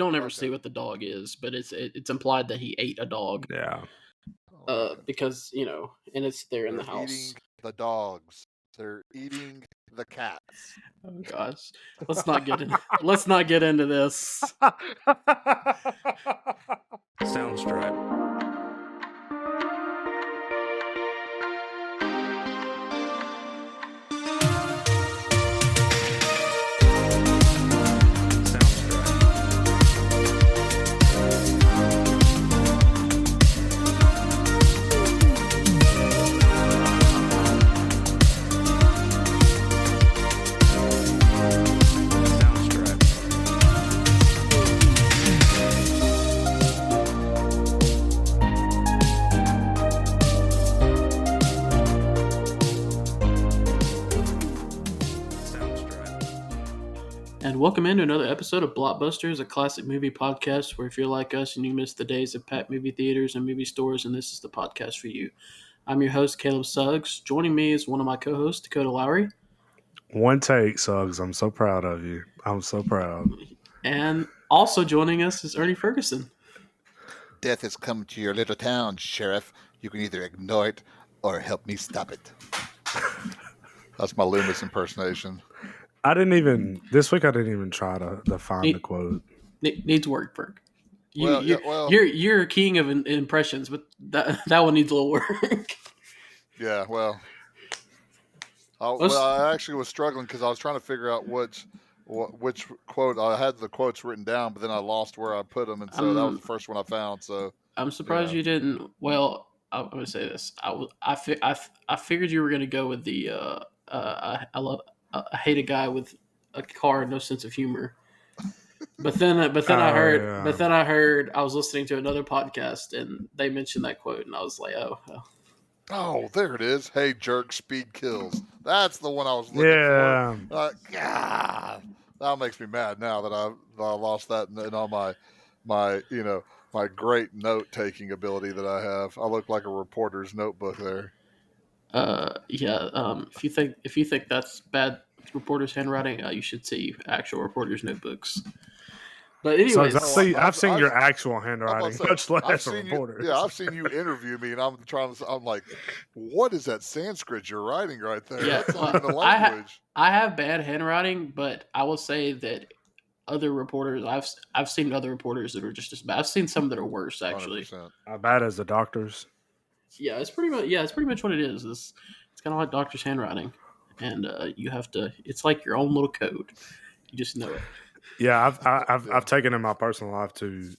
don't ever see what the dog is, but it's implied that he ate a dog. Yeah. Because and it's there in the house. Eating the dogs. They're eating the cats. Oh gosh, let's not get into this. Soundstripe. And welcome into another episode of Blockbusters, a classic movie podcast where if you're like us and you miss the days of packed movie theaters and movie stores, and this is the podcast for you. I'm your host, Caleb Suggs. Joining me is one of my co-hosts, Dakota Lowry. One take, Suggs. I'm so proud of you. I'm so proud. And also joining us is Ernie Ferguson. Death has come to your little town, Sheriff. You can either ignore it or help me stop it. That's my Loomis impersonation. This week I didn't even try to find the quote. Needs work, Ferg. You're king of impressions, but that one needs a little work. Yeah, I actually was struggling because I was trying to figure out which quote. I had the quotes written down, but then I lost where I put them, and so that was the first one I found. So I'm surprised you didn't. Well, I'm going to say this. I figured you were going to go with the I hate a guy with a car and no sense of humor. But then I heard I was listening to another podcast and they mentioned that quote and I was like, oh, there it is. Hey, jerk, speed kills. That's the one I was looking for. God, that makes me mad now that I lost that and all my great note taking ability that I have. I look like a reporter's notebook there. If you think that's bad reporter's handwriting, you should see actual reporter's notebooks. But anyways, I've seen your actual handwriting, much less a reporter. I've seen you interview me, and I'm like, what is that Sanskrit you're writing right there? Yeah, that's not even a language. I have bad handwriting, but I will say that other reporters, I've seen other reporters that are just as bad. I've seen some that are worse, actually. 100%. How bad as the doctors? Yeah, it's pretty much what it is. It's kind of like doctor's handwriting, and you have to. It's like your own little code. You just know it. Yeah, I've taken in my personal life to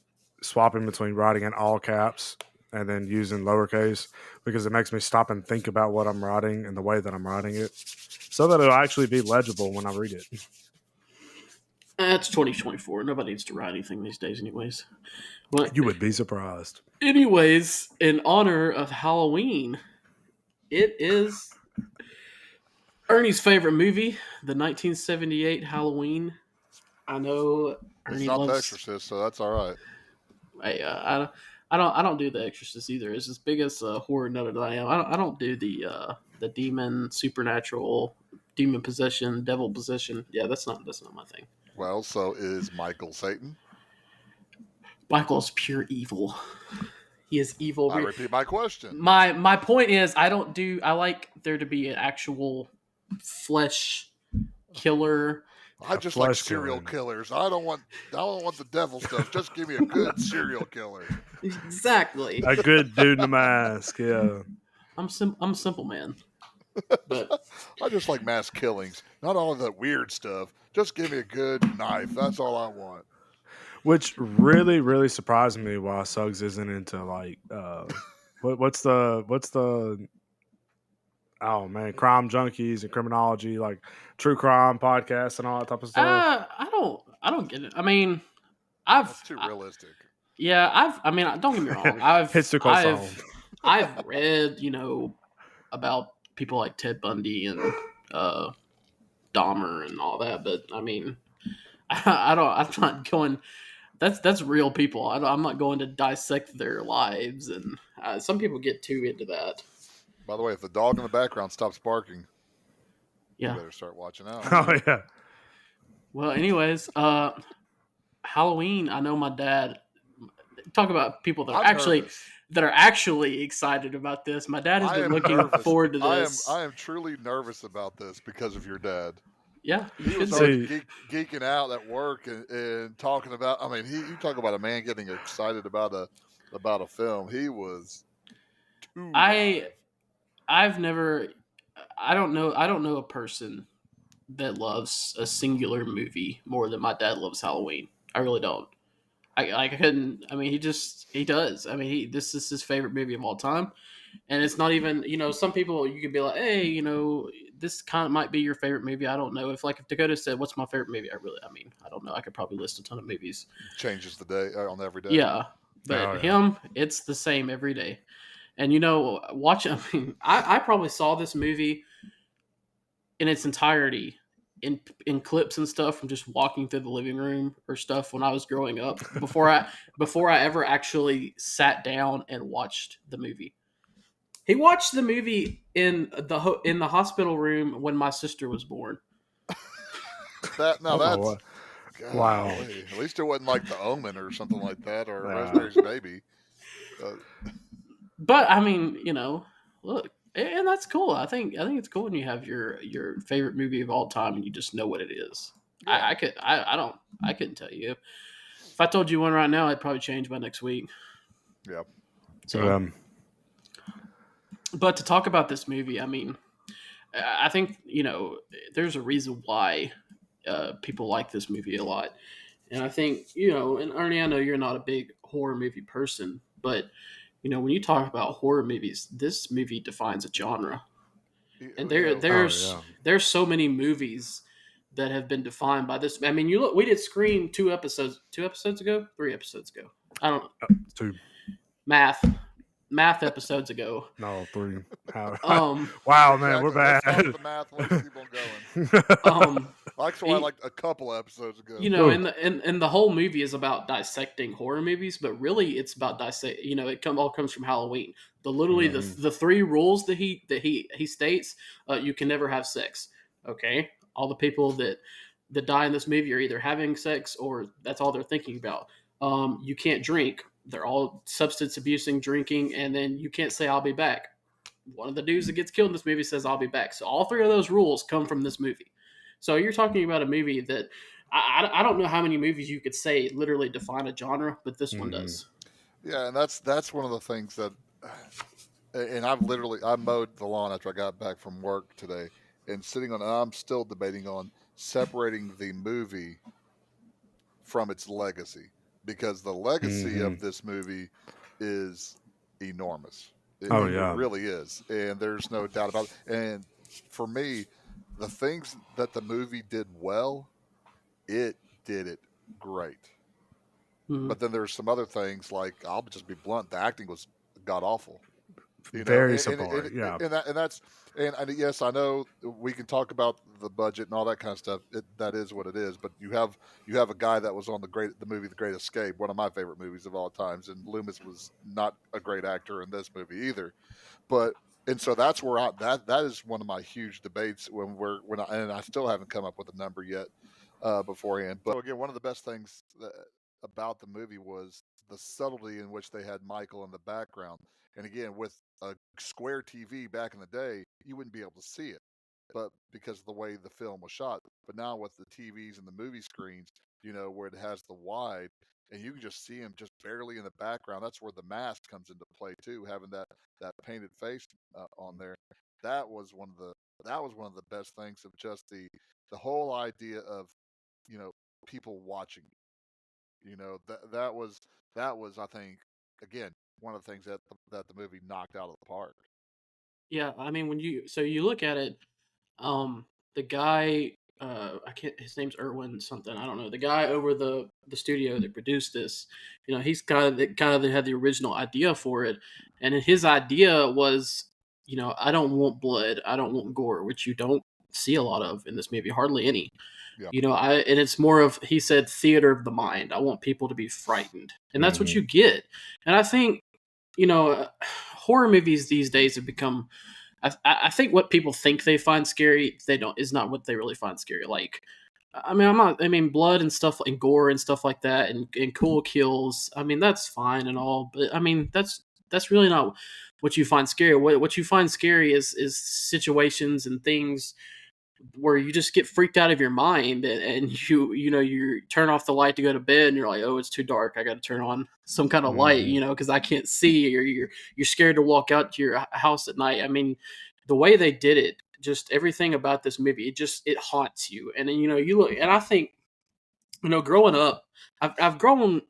swapping between writing in all caps and then using lowercase because it makes me stop and think about what I'm writing and the way that I'm writing it, so that it'll actually be legible when I read it. It's 2024. Nobody needs to write anything these days, anyways. But you would be surprised. Anyways, in honor of Halloween, it is Ernie's favorite movie, the 1978 Halloween. I know Ernie loves The Exorcist, so that's all right. Hey, I don't do The Exorcist either. As big as a horror nut that I am, I don't do the demon, supernatural, demon possession, devil possession. Yeah, that's not my thing. Well, so is Michael Satan? Michael's pure evil. He is evil. I repeat my question. My point is, I like there to be an actual flesh killer. I just like serial killers. I don't want the devil stuff. Just give me a good serial killer. Exactly. A good dude in a mask. Yeah. I'm simple man. But I just like mass killings. Not all of that weird stuff. Just give me a good knife. That's all I want. Which really, really surprised me why Suggs isn't into like what's the crime junkies and criminology, like true crime podcasts and all that type of stuff. I don't get it. I mean, that's too realistic. Don't get me wrong. I've read, about people like Ted Bundy and Dahmer and all that, but I mean, I'm not going. That's real people. I'm not going to dissect their lives, and some people get too into that. By the way, if the dog in the background stops barking, you better start watching out. Oh yeah. Well, anyways, Halloween, I know my dad. Talk about people that are I'm nervous. actually excited about this. My dad has I been am looking nervous. forward to this. I am truly nervous about this because of your dad. Yeah, you He should was be. already geeking out at work and talking about. I mean, you talk about a man getting excited about a film. He was too live. I've never. I don't know. I don't know a person that loves a singular movie more than my dad loves Halloween. I really don't. I couldn't. I mean, he does. I mean, this is his favorite movie of all time, and it's not even. Some people you could be like, hey, this kind of might be your favorite movie. I don't know if Dakota said, "What's my favorite movie?" I don't know. I could probably list a ton of movies. Changes the day on every day. Yeah, but him, it's the same every day. And watch. I mean, I probably saw this movie in its entirety in clips and stuff from just walking through the living room or stuff when I was growing up before I ever actually sat down and watched the movie. He watched the movie in the hospital room when my sister was born. That's wow. At least it wasn't like The Omen or something like that, or Rosemary's Baby. But I mean, look, and that's cool. I think it's cool when you have your favorite movie of all time and you just know what it is. Yeah. I couldn't tell you. If I told you one right now, I'd probably change by next week. Yeah. So, but to talk about this movie, I mean, I think there's a reason why people like this movie a lot, and I think and Ernie, I know you're not a big horror movie person, but when you talk about horror movies, this movie defines a genre, and there's so many movies that have been defined by this. I mean, we did Scream 3 episodes ago. I don't know. 2 math episodes ago. No, 3. Wow, man, we're bad. Let's stop the math. Let's keep on going. Actually, like a couple episodes ago. And the whole movie is about dissecting horror movies, but really it's about it all comes from Halloween. The 3 rules that he states: you can never have sex. Okay, all the people that die in this movie are either having sex or that's all they're thinking about. You can't drink. They're all substance abusing, drinking, and then you can't say "I'll be back." One of the dudes that gets killed in this movie says "I'll be back." So all 3 of those rules come from this movie. So you're talking about a movie that I don't know how many movies you could say literally define a genre, but this one does. Yeah, and that's one of the things that, and I mowed the lawn after I got back from work today, and I'm still debating on separating the movie from its legacy, because the legacy of this movie is enormous. It really is, and there's no doubt about it. And for me, the things that the movie did well, it did it great. But then there's some other things, like, I'll just be blunt, the acting was god awful. Very subpar, yeah. And yes, I know we can talk about the budget and all that kind of stuff. That is what it is. But you have a guy that was on the movie The Great Escape, one of my favorite movies of all times, and Loomis was not a great actor in this movie either. And so that's where that is one of my huge debates and I still haven't come up with a number yet beforehand. But again, one of the best things about the movie was the subtlety in which they had Michael in the background. And again, with a square TV back in the day, you wouldn't be able to see it, but because of the way the film was shot. But now with the TVs and the movie screens, where it has the wide, and you can just see him just barely in the background. That's where the mask comes into play too, having that painted face on there. That was one of the best things of just the whole idea of people watching. That was I think, again, one of the things that the movie knocked out of the park. Yeah, I mean, when you look at it, the guy, his name's Irwin something, I don't know, the guy over the studio that produced this, he's kind of had the original idea for it, and his idea was, I don't want blood, I don't want gore, which you don't see a lot of in this movie, hardly any. Yeah. And it's more of, he said, theater of the mind. I want people to be frightened, and that's what you get. And I think, horror movies these days have become, I think what people think they find scary, is not what they really find scary. Like, I mean, I'm not. I mean, blood and stuff and gore and stuff like that, and cool kills. I mean, that's fine and all, but I mean, that's really not what you find scary. What you find scary is situations and things where you just get freaked out of your mind, and you turn off the light to go to bed, and you're like, oh, it's too dark. I got to turn on some kind of light, because I can't see, or you're scared to walk out to your house at night. I mean, the way they did it, just everything about this movie, it haunts you. And then, you look, and I think, growing up, I've grown,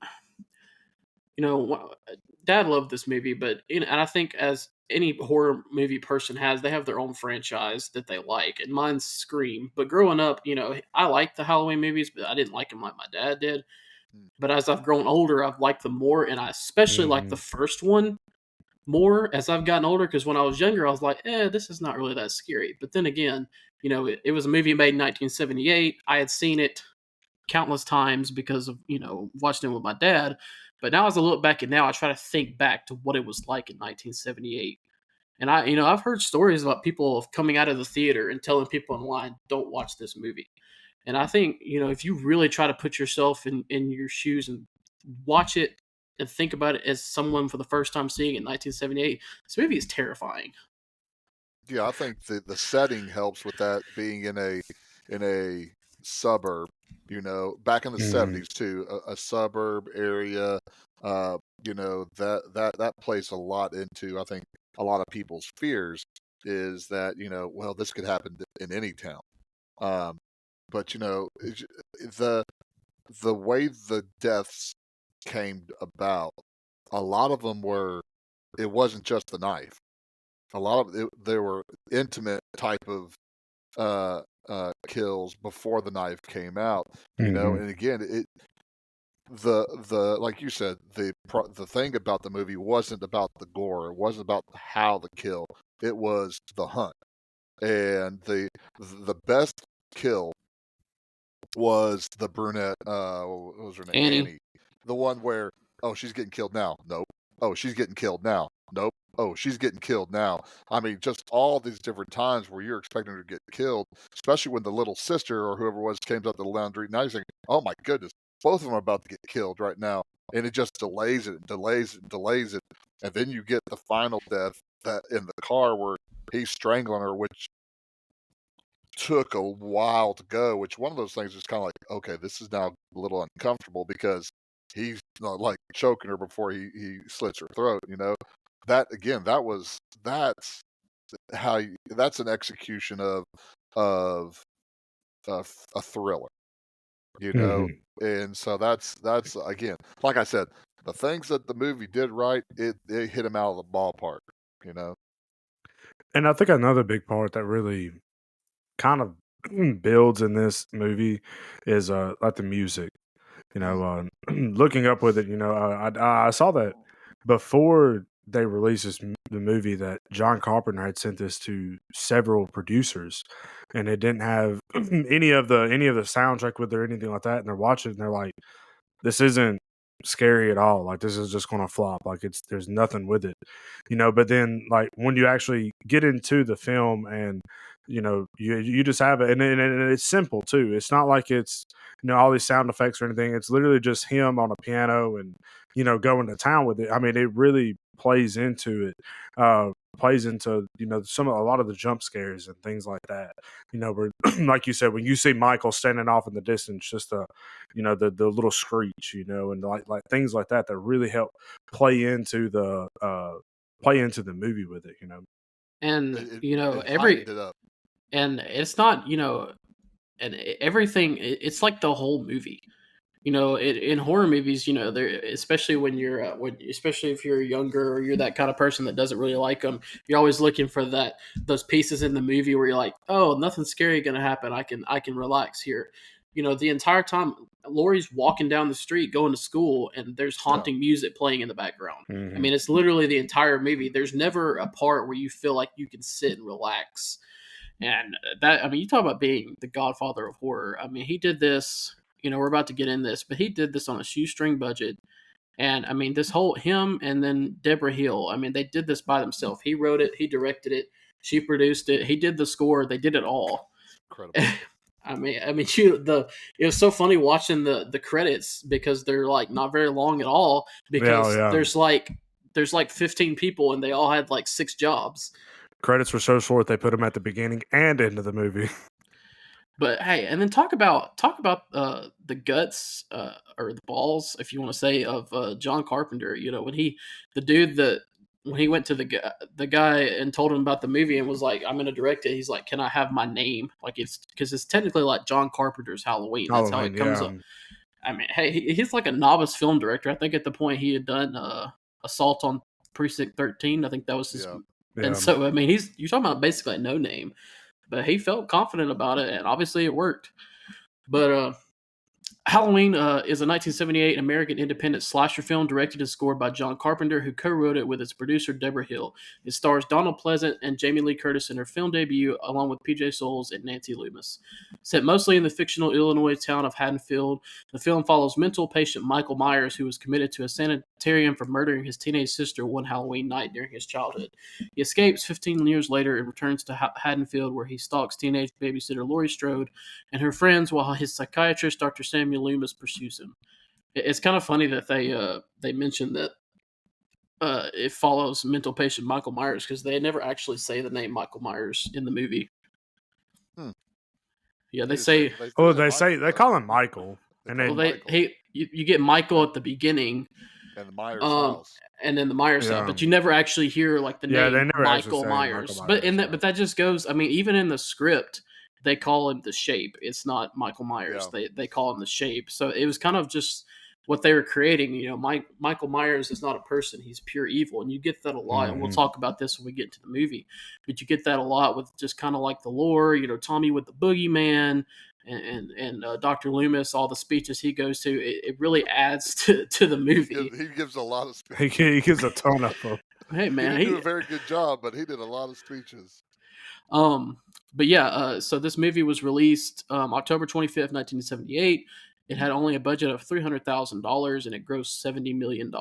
Dad loved this movie, but and I think as any horror movie person has, they have their own franchise that they like, and mine's Scream. But growing up, I liked the Halloween movies, but I didn't like them like my dad did. But as I've grown older, I've liked them more, and I especially like the first one more as I've gotten older, because when I was younger, I was like, this is not really that scary. But then again, it was a movie made in 1978. I had seen it countless times because of, watching it with my dad. But now as I look back, and now I try to think back to what it was like in 1978. And I've heard stories about people coming out of the theater and telling people in line, don't watch this movie. And I think, if you really try to put yourself in your shoes and watch it and think about it as someone for the first time seeing it in 1978, this movie is terrifying. Yeah, I think the setting helps with that, being in a suburb, back in the 70s too, a suburb area, that plays a lot into, I think, a lot of people's fears, is that, well, this could happen in any town. But the way the deaths came about, a lot of them it wasn't just the knife. A lot of there were intimate type of kills before the knife came out, and again, the like you said, the thing about the movie wasn't about the gore, it wasn't about how the kill, it was the hunt. And the best kill was the brunette, what was her name? Annie. The one where, oh, she's getting killed now. Nope. Oh, she's getting killed now. Nope. Oh, she's getting killed now. I mean, just all these different times where you're expecting her to get killed, especially when the little sister or whoever it was came up to the laundry. Now you're thinking, oh my goodness, both of them are about to get killed right now. And it just delays it, delays it, delays it. And then you get the final death that in the car where he's strangling her, which took a while to go, which one of those things is kind of like, okay, this is now a little uncomfortable because he's like choking her before he slits her throat, that again, that's that's an execution of a thriller, and so that's again, like I said, the things that the movie did right, it hit him out of the ballpark, And I think another big part that really kind of builds in this movie is like the music. Looking up with it, I saw that before they released the movie, that John Carpenter had sent this to several producers, and it didn't have any of the soundtrack with it or anything like that. And they're watching it and they're like, this isn't scary at all. Like, this is just going to flop. Like, there's nothing with it, but then, like, when you actually get into the film and you just have it, and it's simple too. It's not like it's all these sound effects or anything. It's literally just him on a piano and going to town with it. I mean, it really plays into it. Plays into a lot of the jump scares and things like that. Where like you said, when you see Michael standing off in the distance, just the little screech, and like things like that really help play into the movie with it. And it and it's not, and everything, it's like the whole movie. In horror movies, there, especially when you're, especially if you're younger or you're that kind of person that doesn't really like them, you're always looking for those pieces in the movie where you're like, oh, nothing scary gonna happen. I can relax here. The entire time Laurie's walking down the street going to school, and there's haunting music playing in the background. I mean, it's literally the entire movie. There's never a part where you feel like you can sit and relax. And that, I mean, you talk about being the godfather of horror. I mean, he did this, we're about to get in this, but he did this on a shoestring budget. And I mean, this whole, him and then Deborah Hill, I mean, they did this by themselves. He wrote it, he directed it, she produced it, he did the score, they did it all. Incredible. it was so funny watching the credits because they're like not very long at all because there's like 15 people and they all had like 6 jobs. Credits were so short they put them at the beginning and end of the movie. But hey, and then talk about the guts or the balls, if you want to say, of John Carpenter. You know, when he went to the guy and told him about the movie and was like, "I'm going to direct it." He's like, "Can I have my name?" Like it's because it's technically like John Carpenter's Halloween. That's how it comes up. I mean, hey, he's like a novice film director. I think at the point he had done Assault on Precinct 13. I think that was his. Yeah. And so I mean, you're talking about basically a no name. But he felt confident about it, and obviously it worked. But Halloween is a 1978 American independent slasher film directed and scored by John Carpenter, who co-wrote it with its producer, Deborah Hill. It stars Donald Pleasant and Jamie Lee Curtis in her film debut, along with PJ Soles and Nancy Loomis. Set mostly in the fictional Illinois town of Haddonfield, the film follows mental patient Michael Myers, who was committed to a sanitarium for murdering his teenage sister one Halloween night during his childhood. He escapes 15 years later and returns to Haddonfield, where he stalks teenage babysitter Laurie Strode and her friends, while his psychiatrist, Dr. Samuel Loomis, pursues him. It's kind of funny that they mentioned that it follows mental patient Michael Myers because they never actually say the name Michael Myers in the movie. Yeah, they say. They call him Michael, and then you get Michael at the beginning, and the Myers house, and then the Myers house, but you never actually hear like the name Michael Myers. But that just goes. I mean, even in the script, they call him the Shape. It's not Michael Myers. Yeah. They call him the Shape. So it was kind of just what they were creating. You know, Michael Myers is not a person. He's pure evil. And you get that a lot. And we'll talk about this when we get to the movie. But you get that a lot with just kind of like the lore, you know, Tommy with the boogeyman and Dr. Loomis, all the speeches he goes to. It really adds to the movie. He gives a lot of speeches. He gives a ton of them. Hey, man. He did a very good job, but he did a lot of speeches. But yeah, so this movie was released October 25th, 1978. It had only a budget of $300,000 and it grossed $70 million.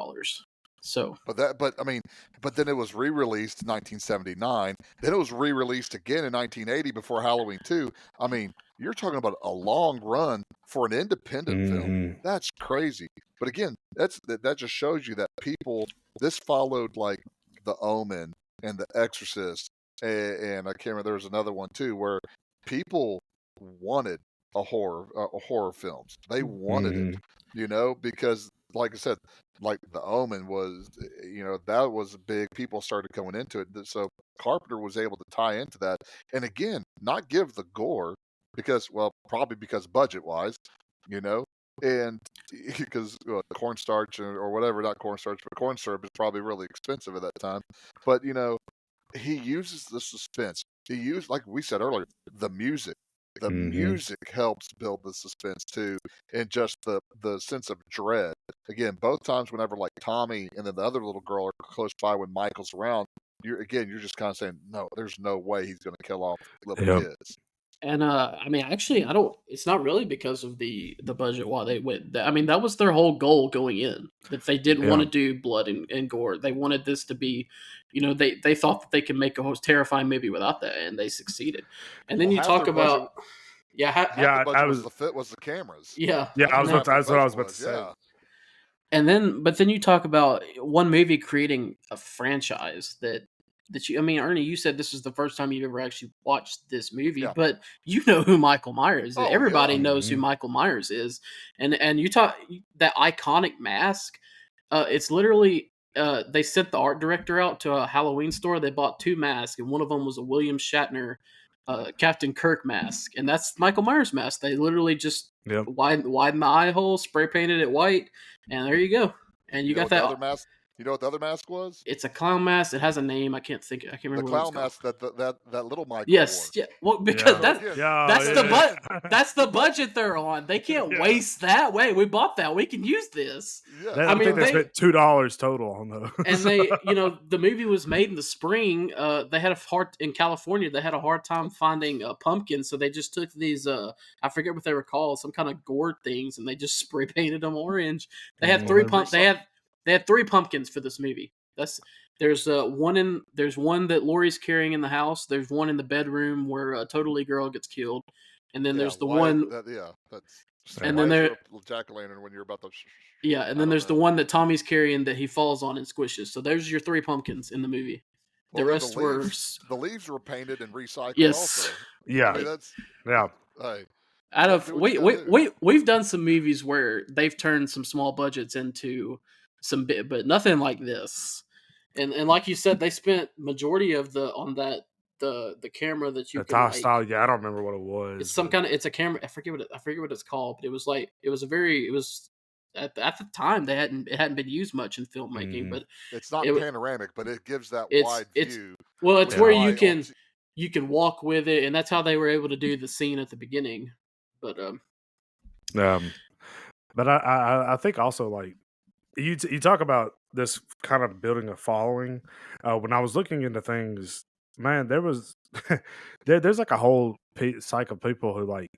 So, but then it was re-released in 1979. Then it was re-released again in 1980 before Halloween 2. I mean, you're talking about a long run for an independent film. That's crazy. But again, that just shows you that this followed like The Omen and The Exorcist. And I can't remember, there was another one too where people wanted horror films. They wanted it, you know, because like I said, like The Omen was, you know, that was big. People started going into it. So Carpenter was able to tie into that. And again, not give the gore probably because budget wise, you know, and because cornstarch or whatever, not cornstarch, but corn syrup is probably really expensive at that time. But, you know, he uses the suspense. He used, like we said earlier, the music. The music helps build the suspense too, and just the sense of dread. Again, both times whenever like Tommy and then the other little girl are close by when Michael's around, you're just kind of saying, no, there's no way he's going to kill off little kids. And I mean, actually, it's not really because of the budget why they went. I mean, that was their whole goal going in, that they didn't want to do blood and gore. They wanted this to be, you know, they thought that they could make a terrifying movie without that, and they succeeded. And then you talk about, was the cameras. That's what I was about to say. Yeah. And but then you talk about one movie creating a franchise that you, I mean, Ernie, you said this is the first time you've ever actually watched this movie, but you know who Michael Myers is. Everybody knows who Michael Myers is. And you talk that iconic mask, it's literally, they sent the art director out to a Halloween store. They bought 2 masks, and one of them was a William Shatner Captain Kirk mask, and that's Michael Myers mask. They literally just widen the eye hole, spray painted it white, and there you go. And you got that other mask. You know what the other mask was? It's a clown mask. It has a name. I can't remember. The clown mask that little Michael. Yes, wore. Yeah. Well, because that's the budget they're on. They can't waste that. Way we bought that. We can use this. Yeah. I mean, they spent $2 total on those. And they, you know, the movie was made in the spring. They had in California. They had a hard time finding pumpkins, so they just took these. I forget what they were called, some kind of gourd things, and they just spray painted them orange. They had 3 They had 3 pumpkins for this movie. There's one that Laurie's carrying in the house. There's one in the bedroom where Totally Girl gets killed, And then there's the why one. That's And why then is there. there a jack-o'-lantern when you're about to? Yeah, and then there's the one that Tommy's carrying that he falls on and squishes. So there's your 3 pumpkins in the movie. The rest were the leaves were painted and recycled. Yes. Also. Yeah, I mean that's Hey, out of do what you gotta do. we've done some movies where they've turned some small budgets into some bit, but nothing like this. And like you said, they spent majority of the camera that you the can top like. style. Yeah, I don't remember what it was. It's some kind of it's a camera. I forget what it's called, but it was at the time it hadn't been used much in filmmaking, but it's not panoramic, but it gives that wide view. Well, it's where you can walk with it, and that's how they were able to do the scene at the beginning. But but I think also like you talk about this kind of building a following. When I was looking into things, man, there was there's like a whole cycle of people who like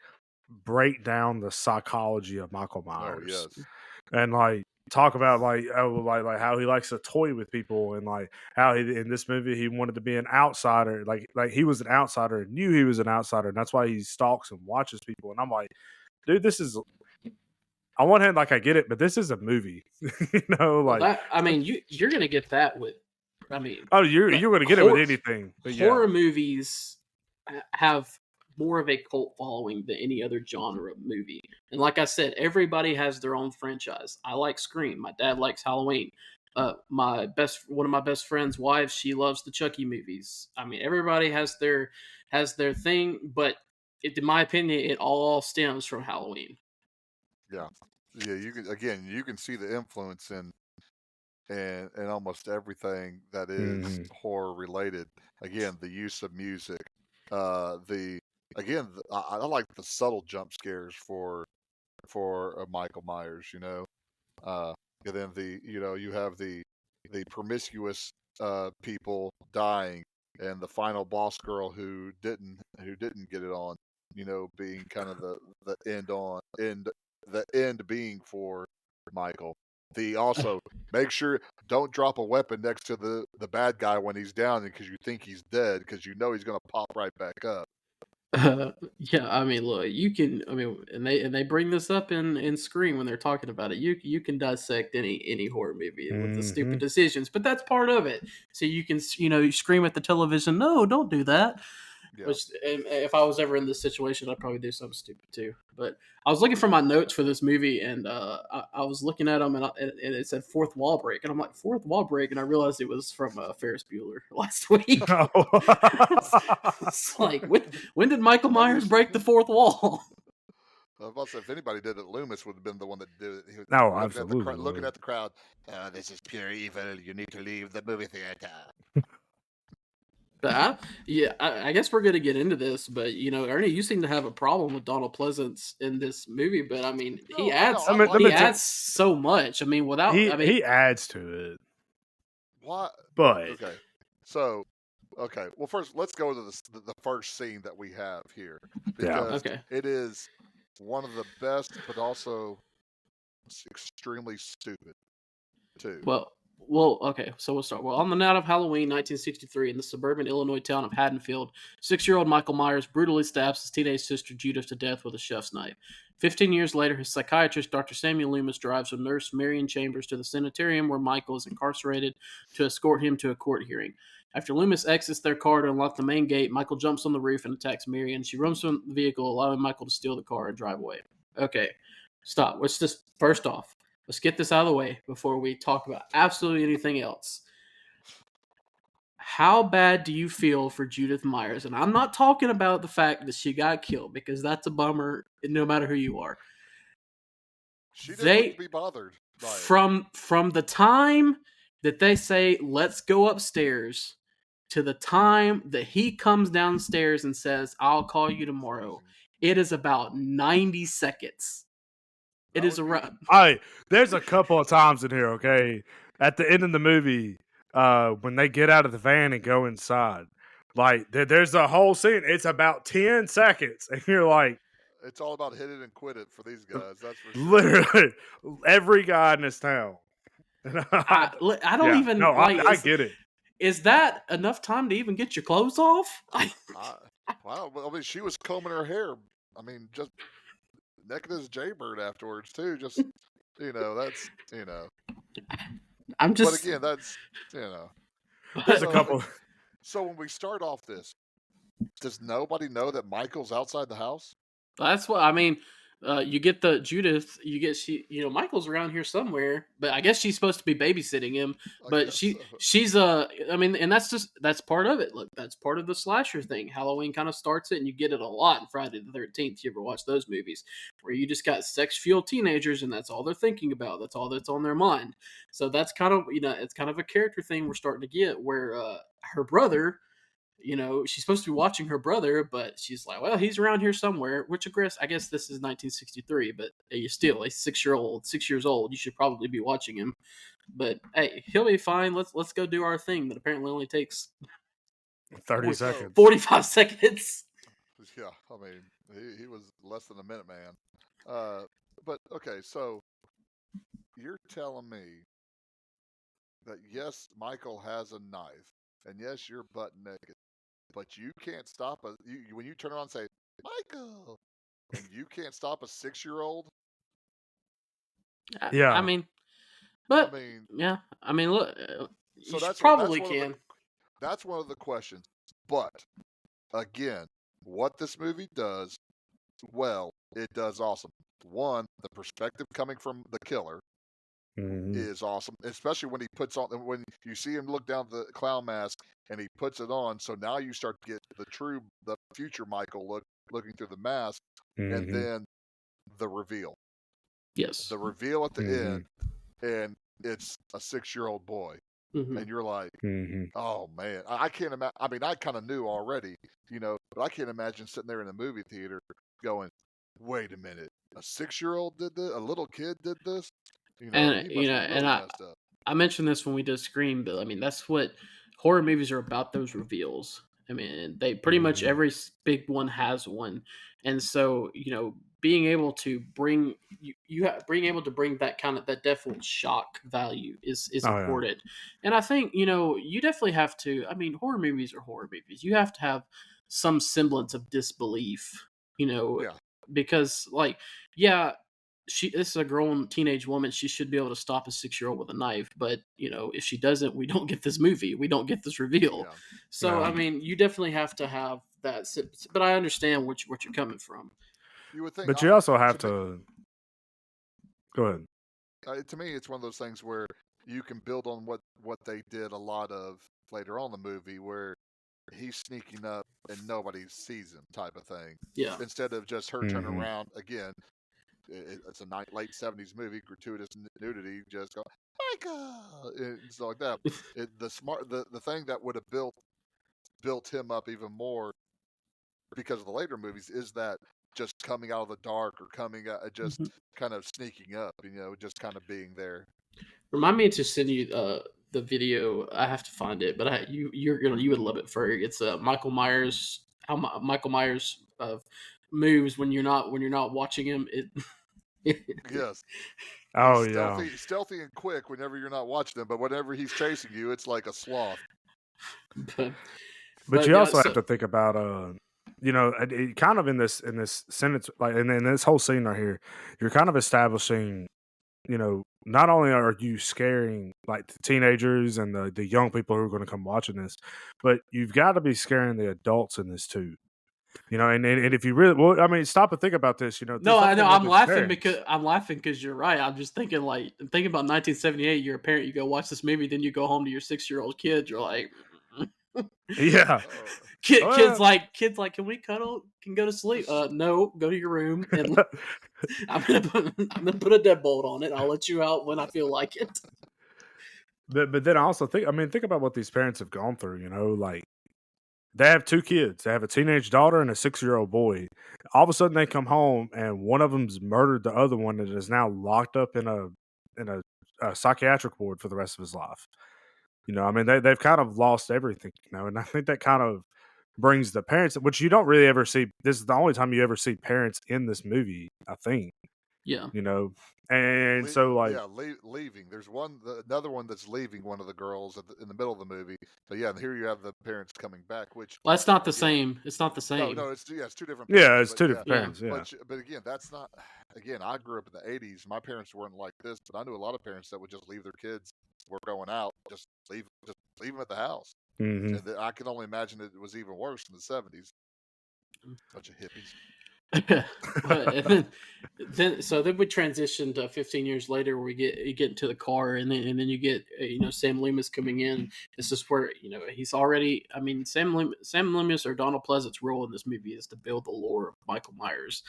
break down the psychology of Michael Myers. Oh yes, and like talk about like how he likes to toy with people, and like how he in this movie he wanted to be an outsider, like he was an outsider and knew he was an outsider, and that's why he stalks and watches people. And I'm like, dude, this is, on one hand, like I get it, but this is a movie. Like you're gonna get that with, you're gonna get it with anything. But horror movies have more of a cult following than any other genre movie. And like I said, everybody has their own franchise. I like Scream. My dad likes Halloween. One of my best friend's wives, she loves the Chucky movies. I mean, everybody has their thing, but in my opinion, it all stems from Halloween. Yeah. You can see the influence in almost everything that is horror related. Again, the use of music, I like the subtle jump scares for Michael Myers. And then you have the promiscuous people dying, and the final boss girl who didn't get it on. Being kind of the end being for Michael. The also make sure don't drop a weapon next to the bad guy when he's down because you think he's dead because you know he's gonna pop right back up. Yeah, I mean, look, and they bring this up in Scream when they're talking about it. You can dissect any horror movie with the stupid decisions, but that's part of it. So you can you scream at the television, no, don't do that. Yeah. Which, if I was ever in this situation, I'd probably do something stupid too. But I was looking for my notes for this movie, and I was looking at them, and it said fourth wall break, and I'm like, fourth wall break, and I realized it was from Ferris Bueller last week. Oh. It's like, when did Michael Myers break the fourth wall? I was about to say, if anybody did it, Loomis would have been the one that did it. He was absolutely. Looking at the crowd, this is pure evil. You need to leave the movie theater. I guess we're going to get into this, but Ernie, you seem to have a problem with Donald Pleasance in this movie, but I mean, he adds so much. I mean, he adds to it. What? But okay, so well, first let's go to the first scene that we have here because it is one of the best, but also extremely stupid too. Well, okay, so we'll start. Well, on the night of Halloween, 1963, in the suburban Illinois town of Haddonfield, 6-year-old Michael Myers brutally stabs his teenage sister Judith to death with a chef's knife. 15 years later, his psychiatrist, Dr. Samuel Loomis, drives with nurse Marion Chambers to the sanitarium where Michael is incarcerated to escort him to a court hearing. After Loomis exits their car to unlock the main gate, Michael jumps on the roof and attacks Marion. She runs from the vehicle, allowing Michael to steal the car and drive away. Okay, stop. Let's just, first off, let's get this out of the way before we talk about absolutely anything else. How bad do you feel for Judith Myers? And I'm not talking about the fact that she got killed, because that's a bummer no matter who you are. She didn't be bothered by it. From the time that they say, let's go upstairs, to the time that he comes downstairs and says, I'll call you tomorrow, it is about 90 seconds. It is around. There's a couple of times in here, okay? At the end of the movie, when they get out of the van and go inside, like there's a whole scene. It's about 10 seconds, and you're like, it's all about hit it and quit it for these guys. That's for sure. Literally, every guy in this town. I don't even. No, I get it. Is that enough time to even get your clothes off? Wow. I mean, she was combing her hair I mean, just naked as Jaybird afterwards too. Just that's I'm But just. again, that's you know. There's a So couple. so when we start off this, does nobody know that Michael's outside the house? That's what I mean. You get the Judith. You get Michael's around here somewhere, but I guess she's supposed to be babysitting him. I But guess so. she's I mean, and that's part of it. Look, that's part of the slasher thing. Halloween kind of starts it, and you get it a lot in Friday the 13th. You ever watch those movies where you just got sex fueled teenagers, and that's all they're thinking about. That's all that's on their mind. So that's kind of it's kind of a character thing we're starting to get where her brother, she's supposed to be watching her brother, but she's like, well, he's around here somewhere, which I guess this is 1963, but you're still a 6 years old. You should probably be watching him. But hey, he'll be fine. Let's go do our thing that apparently only takes 30 seconds. 45 seconds. Yeah, I mean, he was less than a minute, man. But okay, so you're telling me that yes, Michael has a knife, and yes, you're butt naked, but you can't stop when you turn around and say Michael, and you can't stop a 6-year-old. Yeah. I mean, but I mean, yeah, I mean, look, so you probably that's can. That's one of the questions. But again, what this movie does well, it does awesome. One, the perspective coming from the killer is awesome, especially when he puts on when you see him look down the clown mask and he puts it on. So now you start to get the future Michael looking through the mask, and then the reveal. Yes, the reveal at the end, and it's a 6-year-old boy, and you're like, oh man, I can't imagine. I mean, I kind of knew already, but I can't imagine sitting there in a movie theater going, wait a minute, a 6-year-old did this, a little kid did this. And he must have really messed up. I mentioned this when we did Scream, but I mean that's what horror movies are about. Those reveals. I mean, they pretty much every big one has one, and so being able to bring being able to bring that kind of that definite shock value is important. Yeah. And I think you definitely have to. I mean, horror movies are horror movies. You have to have some semblance of disbelief. Yeah. Because this is a grown teenage woman. She should be able to stop a 6-year-old with a knife. But if she doesn't, we don't get this movie. We don't get this reveal. Yeah. So I mean, you definitely have to have that. But I understand what you're coming from. You would think, but you also have to. Go ahead. To me, it's one of those things where you can build on what they did a lot of later on in the movie, where he's sneaking up and nobody sees him, type of thing. Yeah. Instead of just her turning around again. It's a late 70s movie, gratuitous nudity, just go, Michael, and stuff like that. The thing that would have built him up even more because of the later movies is that just coming out of the dark or coming out, just kind of sneaking up, just kind of being there. Remind me to send you the video. I have to find it, but you would love it, Ferg. It's Michael Myers. How Michael Myers moves when you're not watching him. Yes. Oh, stealthy and quick whenever you're not watching him, but whenever he's chasing you, it's like a sloth. But you also have to think about kind of in this sentence, like in this whole scene right here, you're kind of establishing, not only are you scaring like the teenagers and the young people who are going to come watching this, but you've got to be scaring the adults in this too. And if you really, stop and think about this. No, I know. I'm laughing because you're right. I'm just thinking about 1978. You're a parent. You go watch this movie, then you go home to your 6-year-old kid. You're like, yeah. Kids like, can we cuddle? Can go to sleep? No, go to your room. And I'm gonna put a deadbolt on it. I'll let you out when I feel like it. But then I also think about what these parents have gone through. Like. They have 2 kids. They have a teenage daughter and a 6-year-old boy. All of a sudden, they come home and one of them's murdered the other one and is now locked up in a psychiatric ward for the rest of his life. They've kind of lost everything. And I think that kind of brings the parents, which you don't really ever see. This is the only time you ever see parents in this movie, I think. Yeah. You know, and so like leaving. There's another one that's leaving one of the girls in the middle of the movie. But yeah, here you have the parents coming back, which well, that's not the same. It's not the same. no, it's two different. Parents, it's two different parents. Yeah, but again, that's not. Again, I grew up in the '80s. My parents weren't like this, but I knew a lot of parents that would just leave their kids. We're going out, just leave them at the house. mm-hmm. And I can only imagine it was even worse in the '70s. Bunch of hippies. And then we transitioned 15 years later where you get into the car and then you get Sam Loomis coming in. This is where he's already, I mean, Sam Loomis or Donald Pleasance's role in this movie is to build the lore of Michael Myers.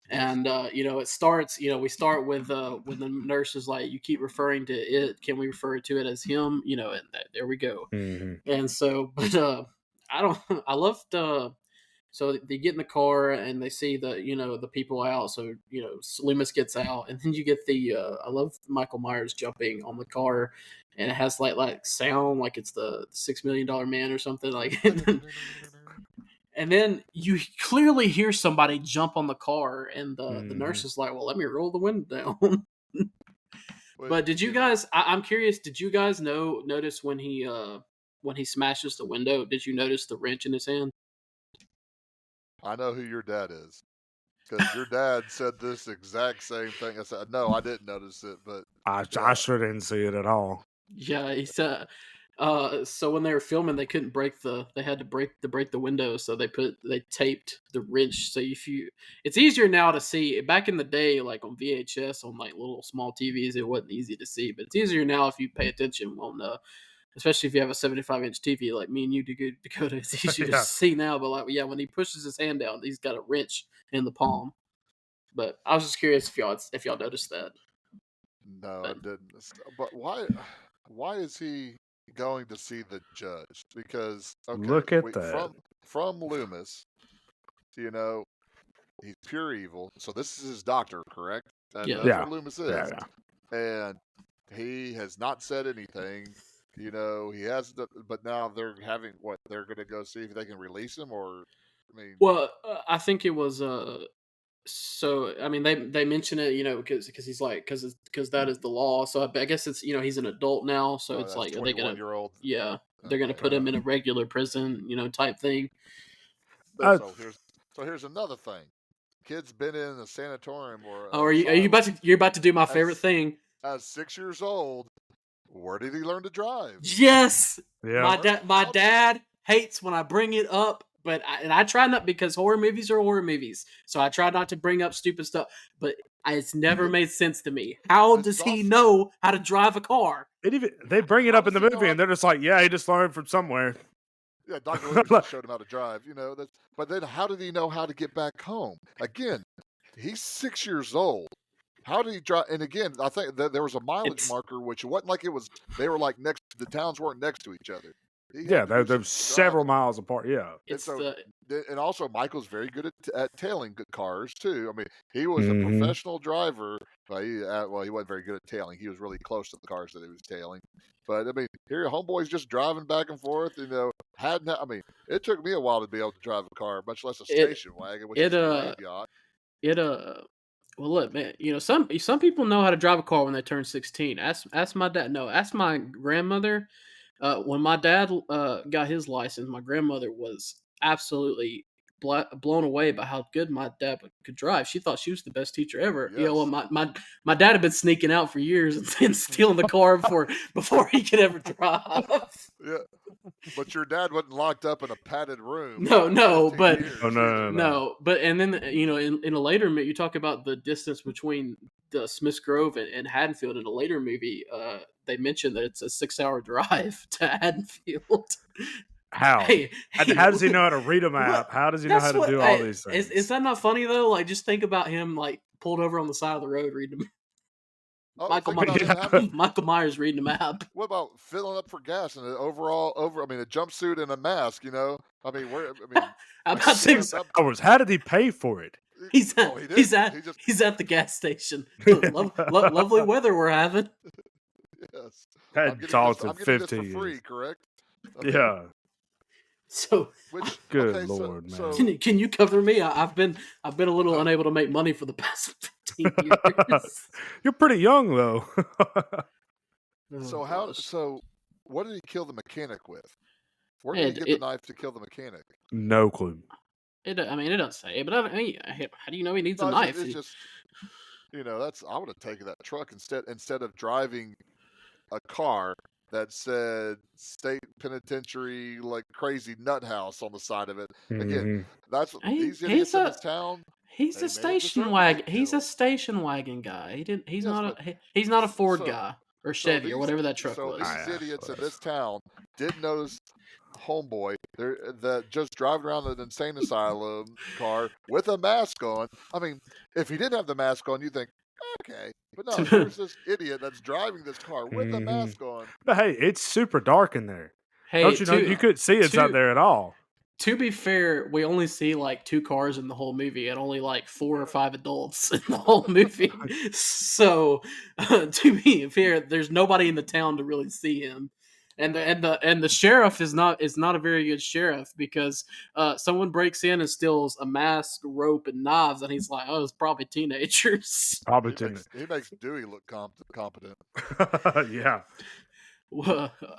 And it starts, we start with when the nurse is like, you keep referring to it, can we refer to it as him, and there we go. Mm-hmm. And so but I loved so they get in the car and they see the people out. So Loomis gets out, and then you get the I love Michael Myers jumping on the car, and it has like sound like it's the $6 Million Man or something like. And then you clearly hear somebody jump on the car, and the nurse is like, "Well, let me roll the window down." But did you guys? I'm curious. Did you guys notice when he smashes the window? Did you notice the wrench in his hand? I know who your dad is, because your dad said this exact same thing. I said, no, I didn't notice it, but I sure didn't see it at all. Yeah, he said. So when they were filming, they couldn't they had to break the window, so they taped the wrench. So it's easier now to see. Back in the day, like on VHS, on like little small TVs, it wasn't easy to see, but it's easier now if you pay attention on especially if you have a 75-inch TV like me and you, Dakota. It's easier to see now, but when he pushes his hand down, he's got a wrench in the palm. But I was just curious if y'all noticed that. No, I didn't. But why is he going to see the judge? Because look at that. From Loomis, he's pure evil. So this is his doctor, correct? And that's what Loomis is. Yeah. And he has not said anything. He has, but now they're having they're going to go see if they can release him, or well, I think it was so I mean they mention it because he's like because that is the law. So I guess it's he's an adult now, so it's like are they gonna they're gonna put him in a regular prison type thing. So here's another thing. Kid's been in a sanatorium or are you about to do my favorite thing? At 6 years old. Where did he learn to drive? Yes. Yeah. My dad hates when I bring it up, but I try not, because horror movies are horror movies, so I try not to bring up stupid stuff. But it's never made sense to me. How does he know how to drive a car? They bring it up in the movie, and they're just like, "Yeah, he just learned from somewhere." Yeah, Dr. Loomis just showed him how to drive. But then how did he know how to get back home? Again, he's 6 years old. How did he drive? And again, I think that there was a mileage marker, which it wasn't like it was. They were like the towns weren't next to each other. They're several miles apart. Yeah, and also Michael's very good at tailing good cars too. I mean, he was a professional driver. He wasn't very good at tailing. He was really close to the cars that he was tailing. But I mean, here homeboy's just driving back and forth. It took me a while to be able to drive a car, much less a station wagon, which is a yacht. Well, look, man. Some people know how to drive a car when they turn 16. Ask my dad. No, ask my grandmother. When my dad got his license, my grandmother was absolutely blown away by how good my dad could drive. She thought she was the best teacher ever. Yes. My dad had been sneaking out for years and stealing the car before he could ever drive. Yeah, but your dad wasn't locked up in a padded room. No, but no. But and then in a later movie, you talk about the distance between the Smiths Grove and Haddonfield. In a later movie, they mentioned that it's a 6-hour drive to Haddonfield. How? How does he know how to read a map? How does he know how to do all these things? Is that not funny though? Like, just think about him like pulled over on the side of the road reading them. Michael Myers reading a map. What about filling up for gas and a jumpsuit and a mask? About 6 hours. How did he pay for it? He's at the gas station. Lovely weather we're having. Yes. That talks to 50 for free, correct? Yeah. So, Which Good okay, Lord, man. can you cover me? I've been a little unable to make money for the past 15 years. You're pretty young though. so what did he kill the mechanic with? Where did he get the It, knife to kill the mechanic? No clue. I mean, it doesn't say, but I mean, how do you know he needs a No, knife? it's just that's I would have taken that truck instead of driving a car that said state penitentiary like crazy nut house on the side of it. Again, hmm that's these He's idiots in this town. he's They a may have station deserved to wagon. get He's a killed. station wagon guy. He's Yes, not but he's not a Ford so guy or so Chevy or these whatever that truck so was. these idiots in this town didn't notice homeboy that just driving around an insane asylum car with a mask on. I mean, if he didn't have the mask on, you think okay, but no, here's this idiot that's driving this car with a hmm mask on. But hey, it's super dark in there. Hey, Don't you know you couldn't see it's out there at all? To be fair, we only see like 2 cars in the whole movie, and only like 4 or 5 adults in the whole movie. So, to be fair, there's nobody in the town to really see him. And the sheriff is not a very good sheriff because someone breaks in and steals a mask, rope, and knives, and he's like, "Oh, it's probably teenagers." Probably He didn't. makes Dewey look competent. Yeah.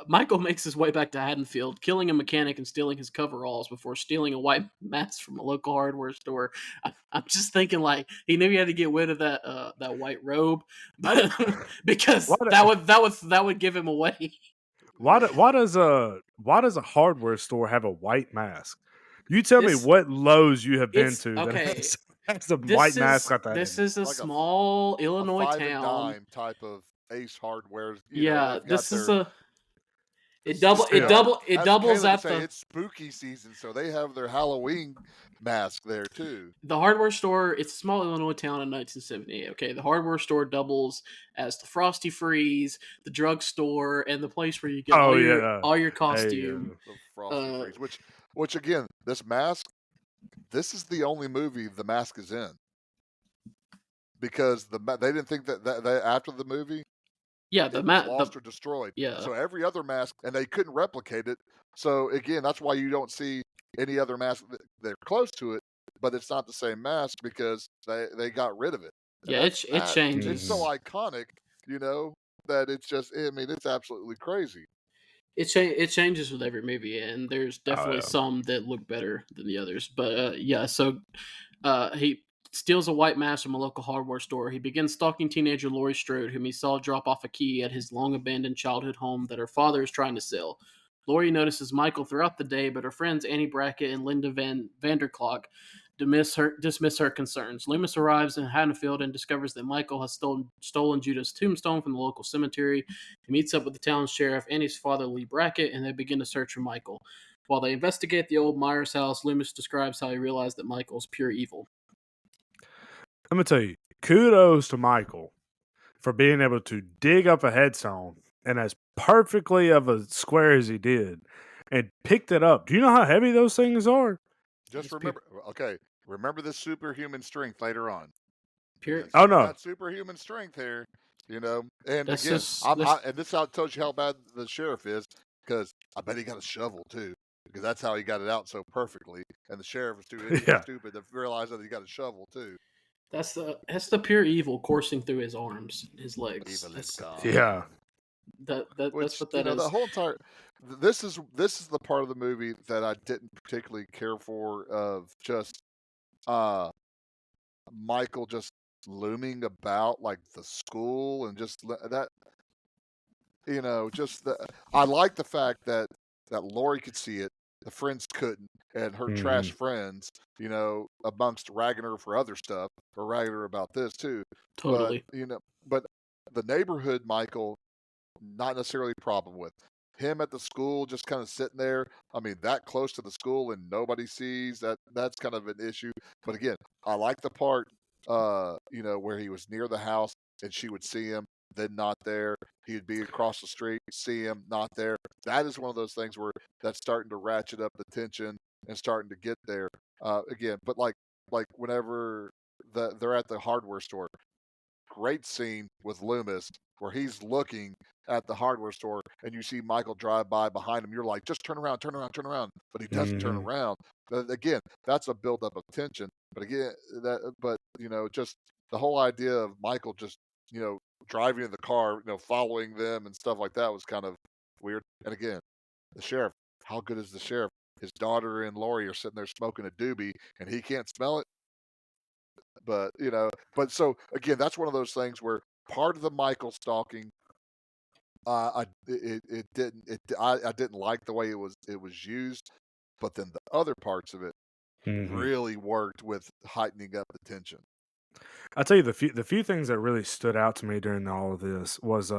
Michael makes his way back to Haddonfield, killing a mechanic and stealing his coveralls before stealing a white mask from a local hardware store. I'm just thinking, like, he knew he had to get rid of that white robe, but because that would give him away. Why does a hardware store have a white mask? You tell me what Lowe's you have been to that has a white mask like that. This is a Like small Illinois a five town. and dime type of Ace Hardware. Yeah, this is a. It As doubles Caleb at say, the. it's spooky season, so they have their Halloween mask there too. The hardware store, it's a small Illinois town in 1978. Okay, the hardware store doubles as the Frosty Freeze, the drugstore, and the place where you get all your costume. The Frosty Freeze, which again, this mask, this is the only movie the mask is in because they didn't think that they, after the movie. Yeah, it was lost or destroyed. Yeah. So every other mask, and they couldn't replicate it. So again, that's why you don't see any other mask. They're close to it, but it's not the same mask because they got rid of it. Yeah, it changes. It's so iconic, that it's just. I mean, it's absolutely crazy. It changes with every movie, and there's definitely some that look better than the others. But yeah, so he steals a white mask from a local hardware store. He begins stalking teenager Laurie Strode, whom he saw drop off a key at his long-abandoned childhood home that her father is trying to sell. Laurie notices Michael throughout the day, but her friends Annie Brackett and Linda Vanderklok dismiss her concerns. Loomis arrives in Haddonfield and discovers that Michael has stolen Judah's tombstone from the local cemetery. He meets up with the town sheriff and his father, Lee Brackett, and they begin to search for Michael. While they investigate the old Myers house, Loomis describes how he realized that Michael is pure evil. I'm going to tell you, kudos to Michael for being able to dig up a headstone and as perfectly of a square as he did and picked it up. Do you know how heavy those things are? Just remember this superhuman strength later on. Pure. Oh, no. Got superhuman strength here, And That's again, just, and this how tells you how bad the sheriff is because I bet he got a shovel too. Because that's how he got it out so perfectly, and the sheriff was too stupid to realize that he got a shovel too. That's the pure evil coursing through his arms, his legs. Evil is God. Yeah. That's what that is. The whole entire this is the part of the movie that I didn't particularly care for of just Michael just looming about like the school and just that I like the fact that Lori could see it, the friends couldn't, and her trash friends, amongst ragging her for other stuff or ragging her about this too. Totally. But the neighborhood, Michael, not necessarily a problem with. Him at the school, just kind of sitting there. I mean, that close to the school and nobody sees that's kind of an issue. But again, I like the part, where he was near the house and she would see him, then not there. He'd be across the street, see him, not there. That is one of those things where that's starting to ratchet up the tension and starting to get there. Again, but like whenever they're at the hardware store, great scene with Loomis where he's looking at the hardware store and you see Michael drive by behind him. You're like, just turn around, turn around, turn around. But he doesn't turn around. But again, that's a buildup of tension. But again, just the whole idea of Michael just, driving in the car, following them and stuff like that was kind of weird. And again, the sheriff, how good is the sheriff? His daughter and Lori are sitting there smoking a doobie and he can't smell it. But, so again, that's one of those things where part of the Michael stalking, I didn't like the way it was used, but then the other parts of it really worked with heightening up the tension. I'll tell you the few things that really stood out to me during all of this was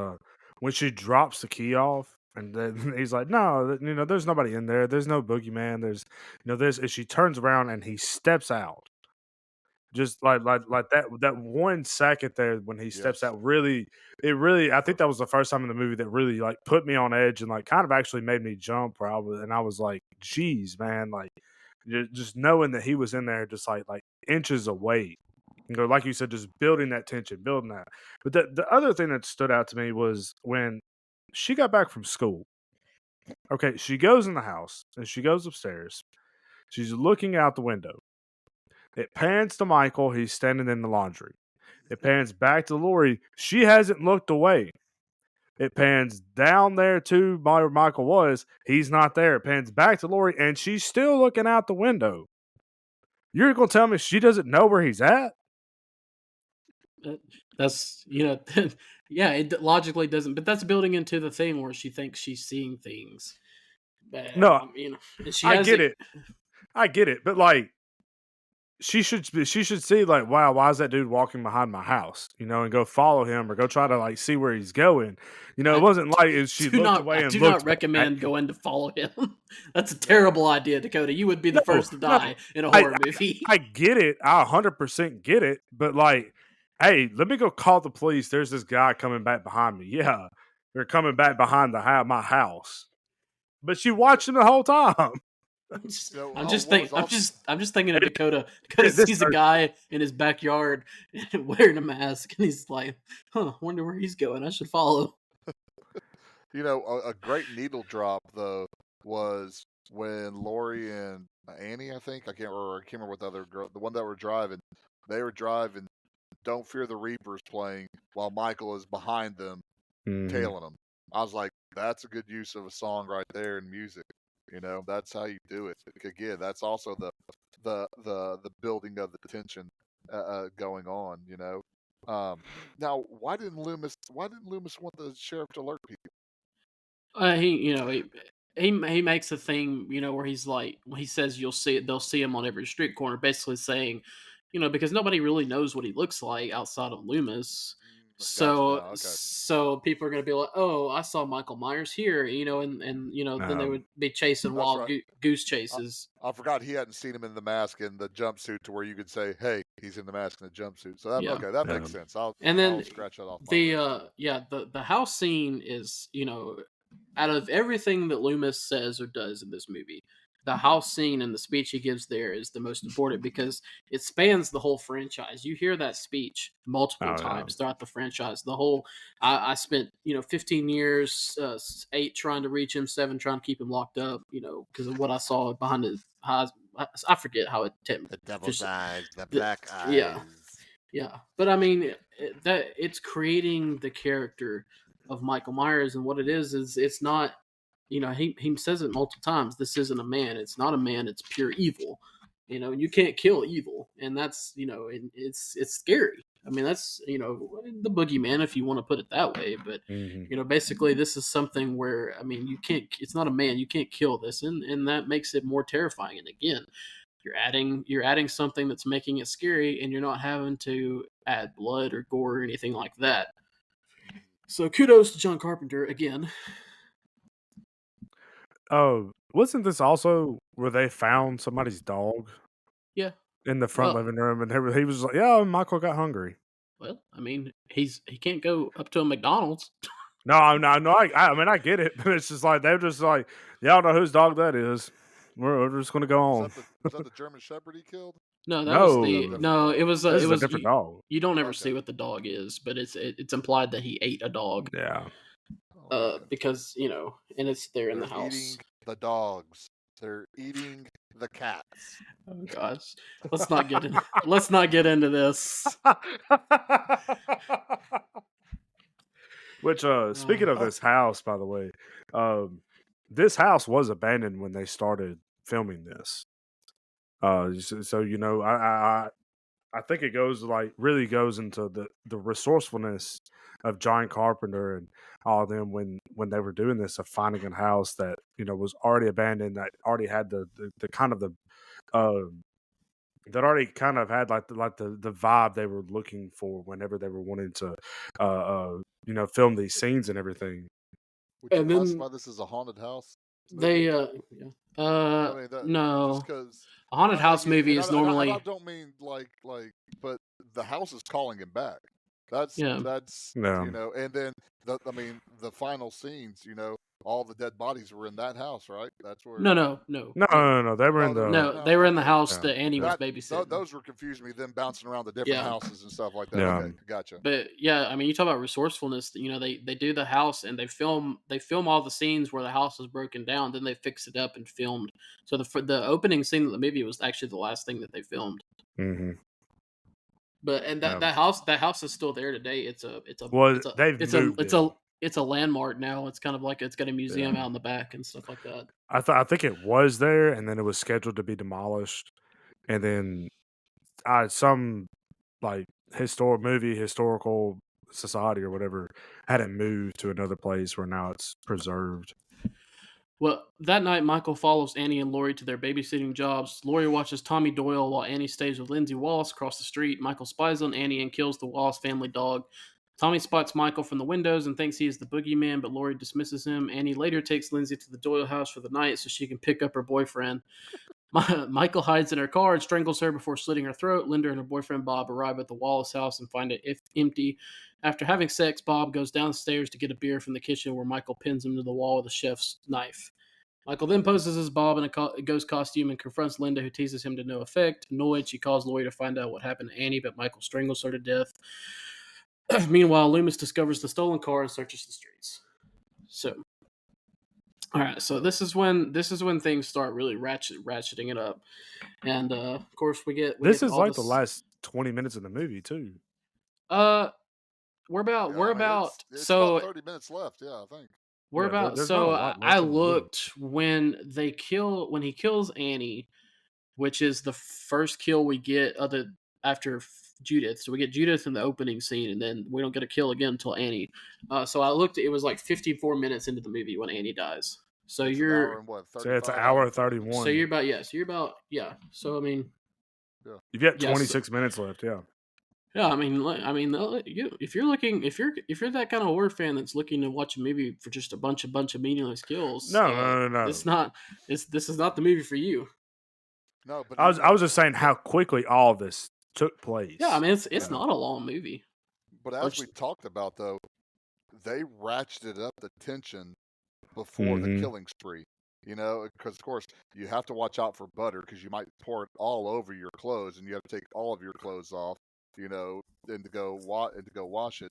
when she drops the key off and then he's like, no, there's nobody in there. There's no boogeyman. There's, this. And she turns around and he steps out. Just like that 1 second there when he steps out, I think that was the first time in the movie that really like put me on edge and like kind of actually made me jump. And I was like, geez, man, like just knowing that he was in there, just like inches away. Like you said, just building that tension, building that. But the other thing that stood out to me was when she got back from school. Okay, she goes in the house and she goes upstairs. She's looking out the window. It pans to Michael. He's standing in the laundry. It pans back to Lori. She hasn't looked away. It pans down there to where Michael was. He's not there. It pans back to Lori, and she's still looking out the window. You're going to tell me she doesn't know where he's at? That's, yeah, it logically doesn't. But that's building into the thing where she thinks she's seeing things. But, no, I get it. I get it. But, like, she should see like, wow, why is that dude walking behind my house? And go follow him or go try to like see where he's going. It wasn't like she looked away and do looked. Not recommend going to follow him. That's a terrible idea, Dakota. You would be the first to die in a horror movie. I get it. I 100% get it. But like, hey, let me go call the police. There's this guy coming back behind me. Yeah, they're coming back behind my house. But she watched him the whole time. I'm just thinking of Dakota. Dakota sees a guy in his backyard wearing a mask, and he's like, wonder where he's going. I should follow. A great needle drop though was when Lori and Annie, I think, I can't remember what the other girl, the one that were driving. They were driving "Don't Fear the Reapers" playing while Michael is behind them, tailing them. I was like, that's a good use of a song right there in music. That's how you do it. Again, that's also the building of the tension going on. Now, why didn't Loomis want the sheriff to alert people? He makes a thing, where he's like, when he says they'll see him on every street corner, basically saying, because nobody really knows what he looks like outside of Loomis. So people are going to be like, oh, I saw Michael Myers here, and then they would be chasing wild goose chases. I forgot he hadn't seen him in the mask and the jumpsuit to where you could say, hey, he's in the mask and the jumpsuit. So that makes sense. I'll scratch that off. The house scene is, out of everything that Loomis says or does in this movie, the house scene and the speech he gives there is the most important because it spans the whole franchise. You hear that speech multiple times throughout the franchise. The whole, I spent 15 years, 8 trying to reach him, 7 trying to keep him locked up. Because of what I saw behind his eyes. I forget how it. The devil's eyes, the black eyes. Yeah. But I mean, it's creating the character of Michael Myers, and what it is it's not. He says it multiple times. This isn't a man. It's not a man. It's pure evil. And you can't kill evil, and that's it's scary. I mean, that's the boogeyman, if you want to put it that way. But basically, this is something where you can't. It's not a man. You can't kill this, and that makes it more terrifying. And again, you're adding something that's making it scary, and you're not having to add blood or gore or anything like that. So kudos to John Carpenter again. Oh, wasn't this also where they found somebody's dog? Yeah. In the front living room, and he was like, "Yeah, Michael got hungry." Well, he can't go up to a McDonald's. No. I get it, but it's just like they're just like, "Y'all know whose dog that is. We're just going to go on." Was that the German Shepherd he killed? No, that was No, the no. It was this it is a was different dog. you don't ever Okay. see what the dog is, but it's implied that he ate a dog. Yeah. Okay. Because and it's there in the They're house. eating the dogs. They're eating the cats. Oh gosh, let's not get into this. Which, speaking of this house, by the way, this house was abandoned when they started filming this. So I think it really goes into the resourcefulness of John Carpenter and all of them when they were doing this, of finding a house that was already abandoned, that already had the kind of the that already kind of had like the vibe they were looking for whenever they were wanting to film these scenes and everything. Would you And then classify this as a haunted house? they movie? I mean, no, just because a haunted house movie is normally I don't mean like, but the house is calling him back. That's Yeah. Yeah. and then the final scenes, all the dead bodies were in that house, right? That's where. no. They were in the No, they were in the Okay. house Yeah. that Annie was babysitting. Those were confusing me. Them bouncing around the different Yeah. houses and stuff like that. Yeah. Okay, gotcha. But yeah, I mean, you talk about resourcefulness. They do the house and they film all the scenes where the house is broken down. Then they fix it up and filmed. So the opening scene of the movie was actually the last thing that they filmed. Mm-hmm. But that house is still there today. It's a landmark now. It's kind of like it's got a museum out in the back and stuff like that. I think it was there, and then it was scheduled to be demolished, and then some like historical society or whatever had it moved to another place where now it's preserved. Well, that night, Michael follows Annie and Laurie to their babysitting jobs. Laurie watches Tommy Doyle while Annie stays with Lindsay Wallace across the street. Michael spies on Annie and kills the Wallace family dog. Tommy spots Michael from the windows and thinks he is the boogeyman, but Laurie dismisses him. Annie later takes Lindsay to the Doyle house for the night so she can pick up her boyfriend. Michael hides in her car and strangles her before slitting her throat. Linda and her boyfriend Bob arrive at the Wallace house and find it empty. After having sex, Bob goes downstairs to get a beer from the kitchen where Michael pins him to the wall with a chef's knife. Michael then poses as Bob in a ghost costume and confronts Linda, who teases him to no effect. Annoyed, she calls Laurie to find out what happened to Annie, but Michael strangles her to death. Meanwhile, Loomis discovers the stolen car and searches the streets. So, all right. So this is when things start really ratcheting it up, and of course we get the last 20 minutes of the movie too. We're about it's so about 30 minutes left. Yeah, I think. We're Yeah, about there's so not a lot left I in the movie. looked when he kills Annie, which is the first kill we get after Judith. So we get Judith in the opening scene, and then we don't get a kill again until Annie. So I looked; it was like 54 minutes into the movie when Annie dies. So It's you're an hour and So it's an hour 31. So you're about So I mean, you've got 26 minutes left. Yeah. Yeah, I mean, if you're that kind of horror fan that's looking to watch a movie for just a bunch of meaningless kills, No. This is not the movie for you. No, but I was just saying how quickly all of this took place. Yeah, I mean it's not a long movie. But as we talked about, though, they ratcheted up the tension before the killing spree. Because of course you have to watch out for butter because you might pour it all over your clothes, and you have to take all of your clothes off. And to go wash it,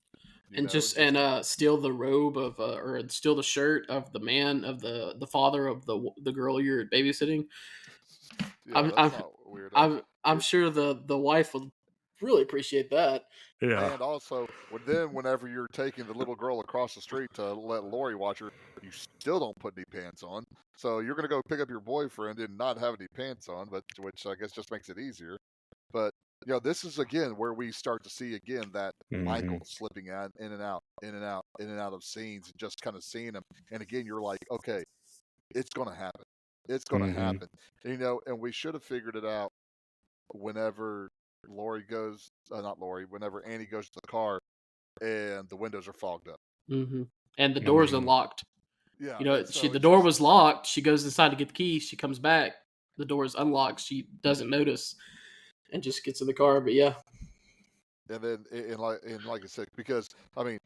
and steal the robe of or steal the shirt of the man of the father of the girl you're babysitting. Yeah, that's not weird. I'm sure the wife would really appreciate that. Yeah. And also, whenever you're taking the little girl across the street to let Laurie watch her, you still don't put any pants on. So you're gonna go pick up your boyfriend and not have any pants on, which I guess just makes it easier. But this is again where we start to see again that Michael slipping in and out of scenes and just kind of seeing him. And again, you're like, okay, it's gonna happen. It's gonna happen. And we should have figured it out whenever whenever Annie goes to the car and the windows are fogged up. Mm-hmm. And the door's unlocked. Yeah. The door was locked. She goes inside to get the keys. She comes back. The door is unlocked. She doesn't notice and just gets in the car. But yeah. And then, like I said, because, I mean,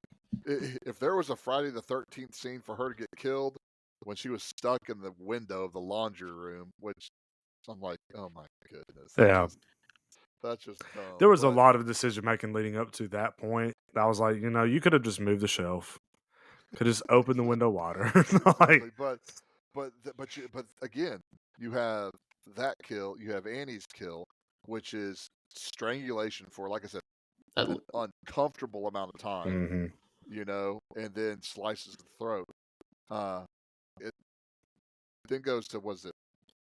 if there was a Friday the 13th scene for her to get killed when she was stuck in the window of the laundry room, which I'm like, oh my goodness. Yeah. That's just dumb. There was a lot of decision making leading up to that point. I was like, you could have just moved the shelf. Could just open the window wider. Exactly. But again, you have that kill. You have Annie's kill, which is strangulation for, like I said, an uncomfortable amount of time. And then slices the throat. It then goes to, was it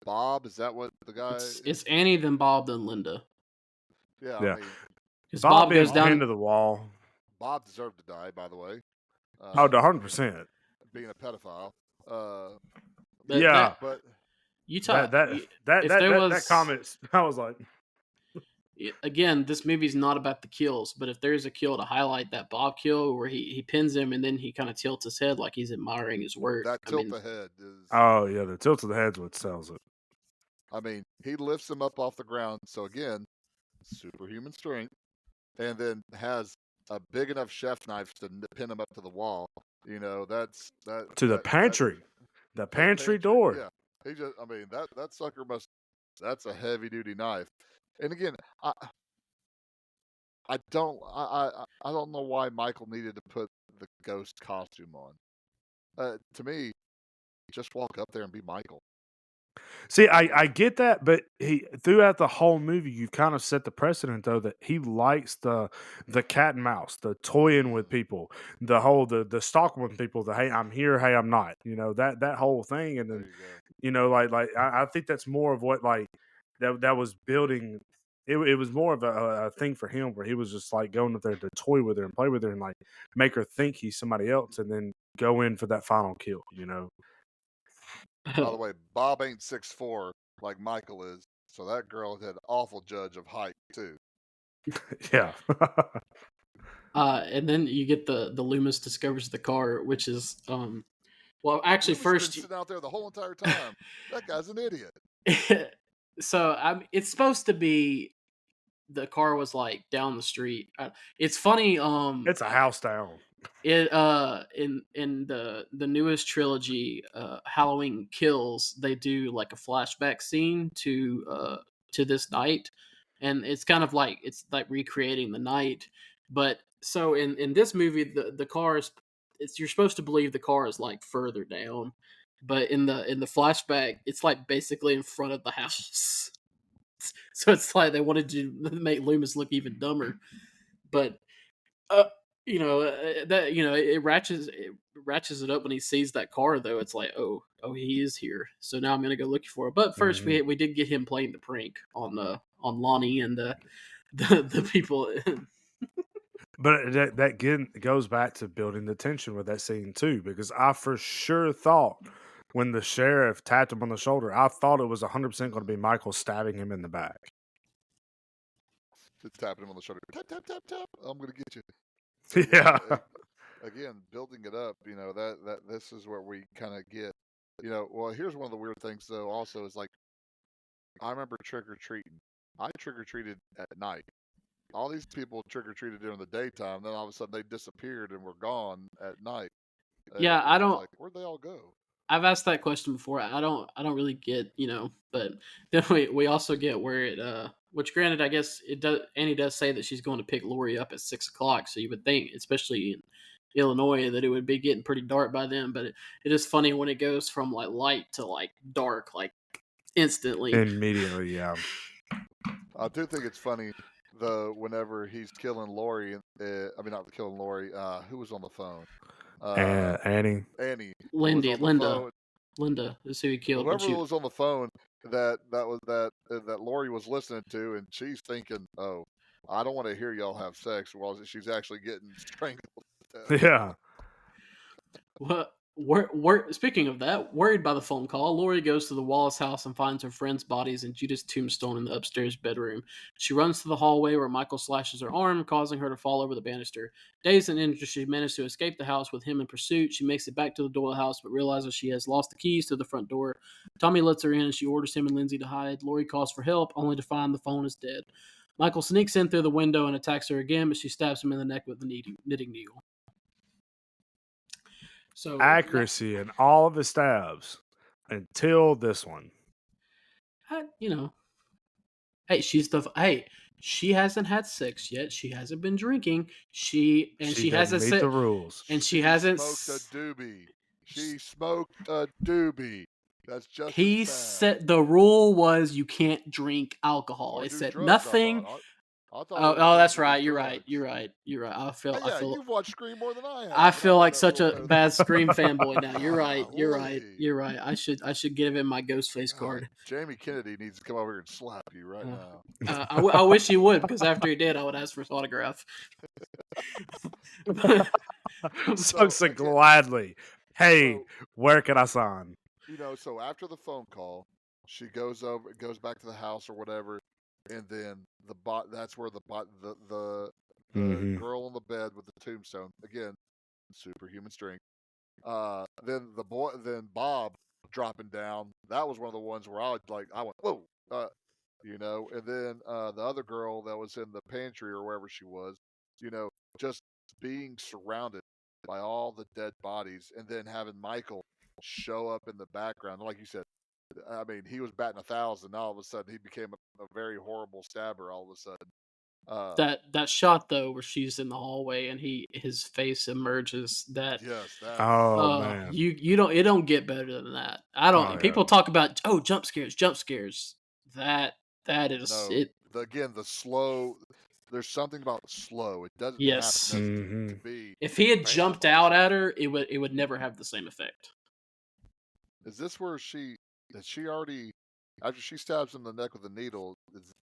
Bob? Is that what the guy? It's Annie, then Bob, then Linda. Yeah. I mean, because Bob goes down into the wall. Bob deserved to die, by the way. 100%. Being a pedophile. But you talk that comment. I was like, again, this movie's not about the kills, but if there's a kill to highlight, that Bob kill where he pins him and then he kind of tilts his head like he's admiring his work. That tilt the head is. Oh yeah, the tilt of the head's what sells it. I mean, he lifts him up off the ground. So again, superhuman strength, and then has a big enough chef knife to pin him up to the wall. That's that to the pantry, the pantry door. Yeah, that sucker must. That's a heavy duty knife. And again, I don't know why Michael needed to put the ghost costume on. To me, just walk up there and be Michael. See, I get that, but he throughout the whole movie, you've kind of set the precedent though that he likes the cat and mouse, the toying with people, the stalking with people, the hey I'm here, hey I'm not, that whole thing, and then I think that's more of what that was building. It was more of a thing for him where he was just like going up there to toy with her and play with her and like make her think he's somebody else, and then go in for that final kill. By the way, Bob ain't 6'4" like Michael is, so that girl had an awful judge of height too. Yeah. And then you get the Loomis discovers the car, which is well, actually, Loomis first been sitting out there the whole entire time. That guy's an idiot. So it's supposed to be the car was like down the street. It's funny. It's a house down. It in the newest trilogy, Halloween Kills, they do like a flashback scene to this night, and it's kind of like recreating the night. But so in this movie, the car is you're supposed to believe the car is like further down, but in the flashback, it's like basically in front of the house. So it's like they wanted to make Loomis look even dumber, but it ratchets it up when he sees that car though. It's like oh he is here, so now I'm gonna go looking for it. But first we did get him playing the prank on Lonnie and the people. But that again goes back to building the tension with that scene too, because I for sure thought when the sheriff tapped him on the shoulder, I thought it was 100% going to be Michael stabbing him in the back. Just tapping him on the shoulder. Tap, tap, tap, tap. I'm going to get you. Yeah. Again, building it up, that this is where we kind of get, well, here's one of the weird things though also is like, I remember trick-or-treating. I trick-or-treated at night. All these people trick-or-treated during the daytime, then all of a sudden they disappeared and were gone at night. Yeah, I don't. Like, where'd they all go? I've asked that question before. I don't really get, but then we also get where it, which granted, I guess it does. Annie does say that she's going to pick Lori up at 6:00. So you would think, especially in Illinois, that it would be getting pretty dark by then. But it is funny when it goes from like light to like dark, like instantly. Immediately, yeah. I do think it's funny though whenever he's killing Lori. Not killing Lori. Who was on the phone? Annie. Linda is who he killed. Whoever was on the phone that Lori was listening to, and she's thinking, "Oh, I don't want to hear y'all have sex," while she's actually getting strangled. Yeah. What? Speaking of that, worried by the phone call, Lori goes to the Wallace house and finds her friend's bodies and Judith's tombstone in the upstairs bedroom. She runs to the hallway where Michael slashes her arm, causing her to fall over the banister. Dazed and injured, she manages to escape the house with him in pursuit. She makes it back to the Doyle house, but realizes she has lost the keys to the front door. Tommy lets her in and she orders him and Lindsay to hide. Lori calls for help, only to find the phone is dead. Michael sneaks in through the window and attacks her again, but she stabs him in the neck with the knitting needle. So accuracy in all of the stabs until this one. Hey, she's the She hasn't had sex yet. She hasn't been drinking. She She hasn't didn't meet said, the rules. and she She hasn't. smoked a doobie. She smoked a doobie. That's just as He bad. said the rule was you can't drink alcohol. Or It do said drugs, I nothing. thought. I thought it Oh, was oh, good that's to do right. You're right. drugs. You're right. You're right. Hey, yeah, you've watched Scream more than I I have, and I feel know like that such rule a better than bad you. Scream fanboy now. You're right. You're right. Golly. You're right. I should give him my Ghostface card. Jamie Kennedy needs to come over here and slap you right now. I wish he would, because after he did, I would ask for his autograph. So gladly. Hey, where can I sign? So after the phone call, she goes back to the house or whatever, and then that's where the girl on the bed with the tombstone, again, superhuman strength. Then Bob dropping down. That was one of the ones where I went, whoa, and then the other girl that was in the pantry or wherever she was, just being surrounded by all the dead bodies, and then having Michael show up in the background. Like you said, I mean, he was batting 1,000. All of a sudden, he became a very horrible stabber. All of a sudden, that shot though, where she's in the hallway and his face emerges. That yes, man, you don't, it don't get better than that. I don't. People talk about jump scares. That is it. Again, the slow. There's something about slow. It doesn't Yes. have to be. If he had jumped out at her, it would never have the same effect. Is this where she already, after she stabs him in the neck with a needle?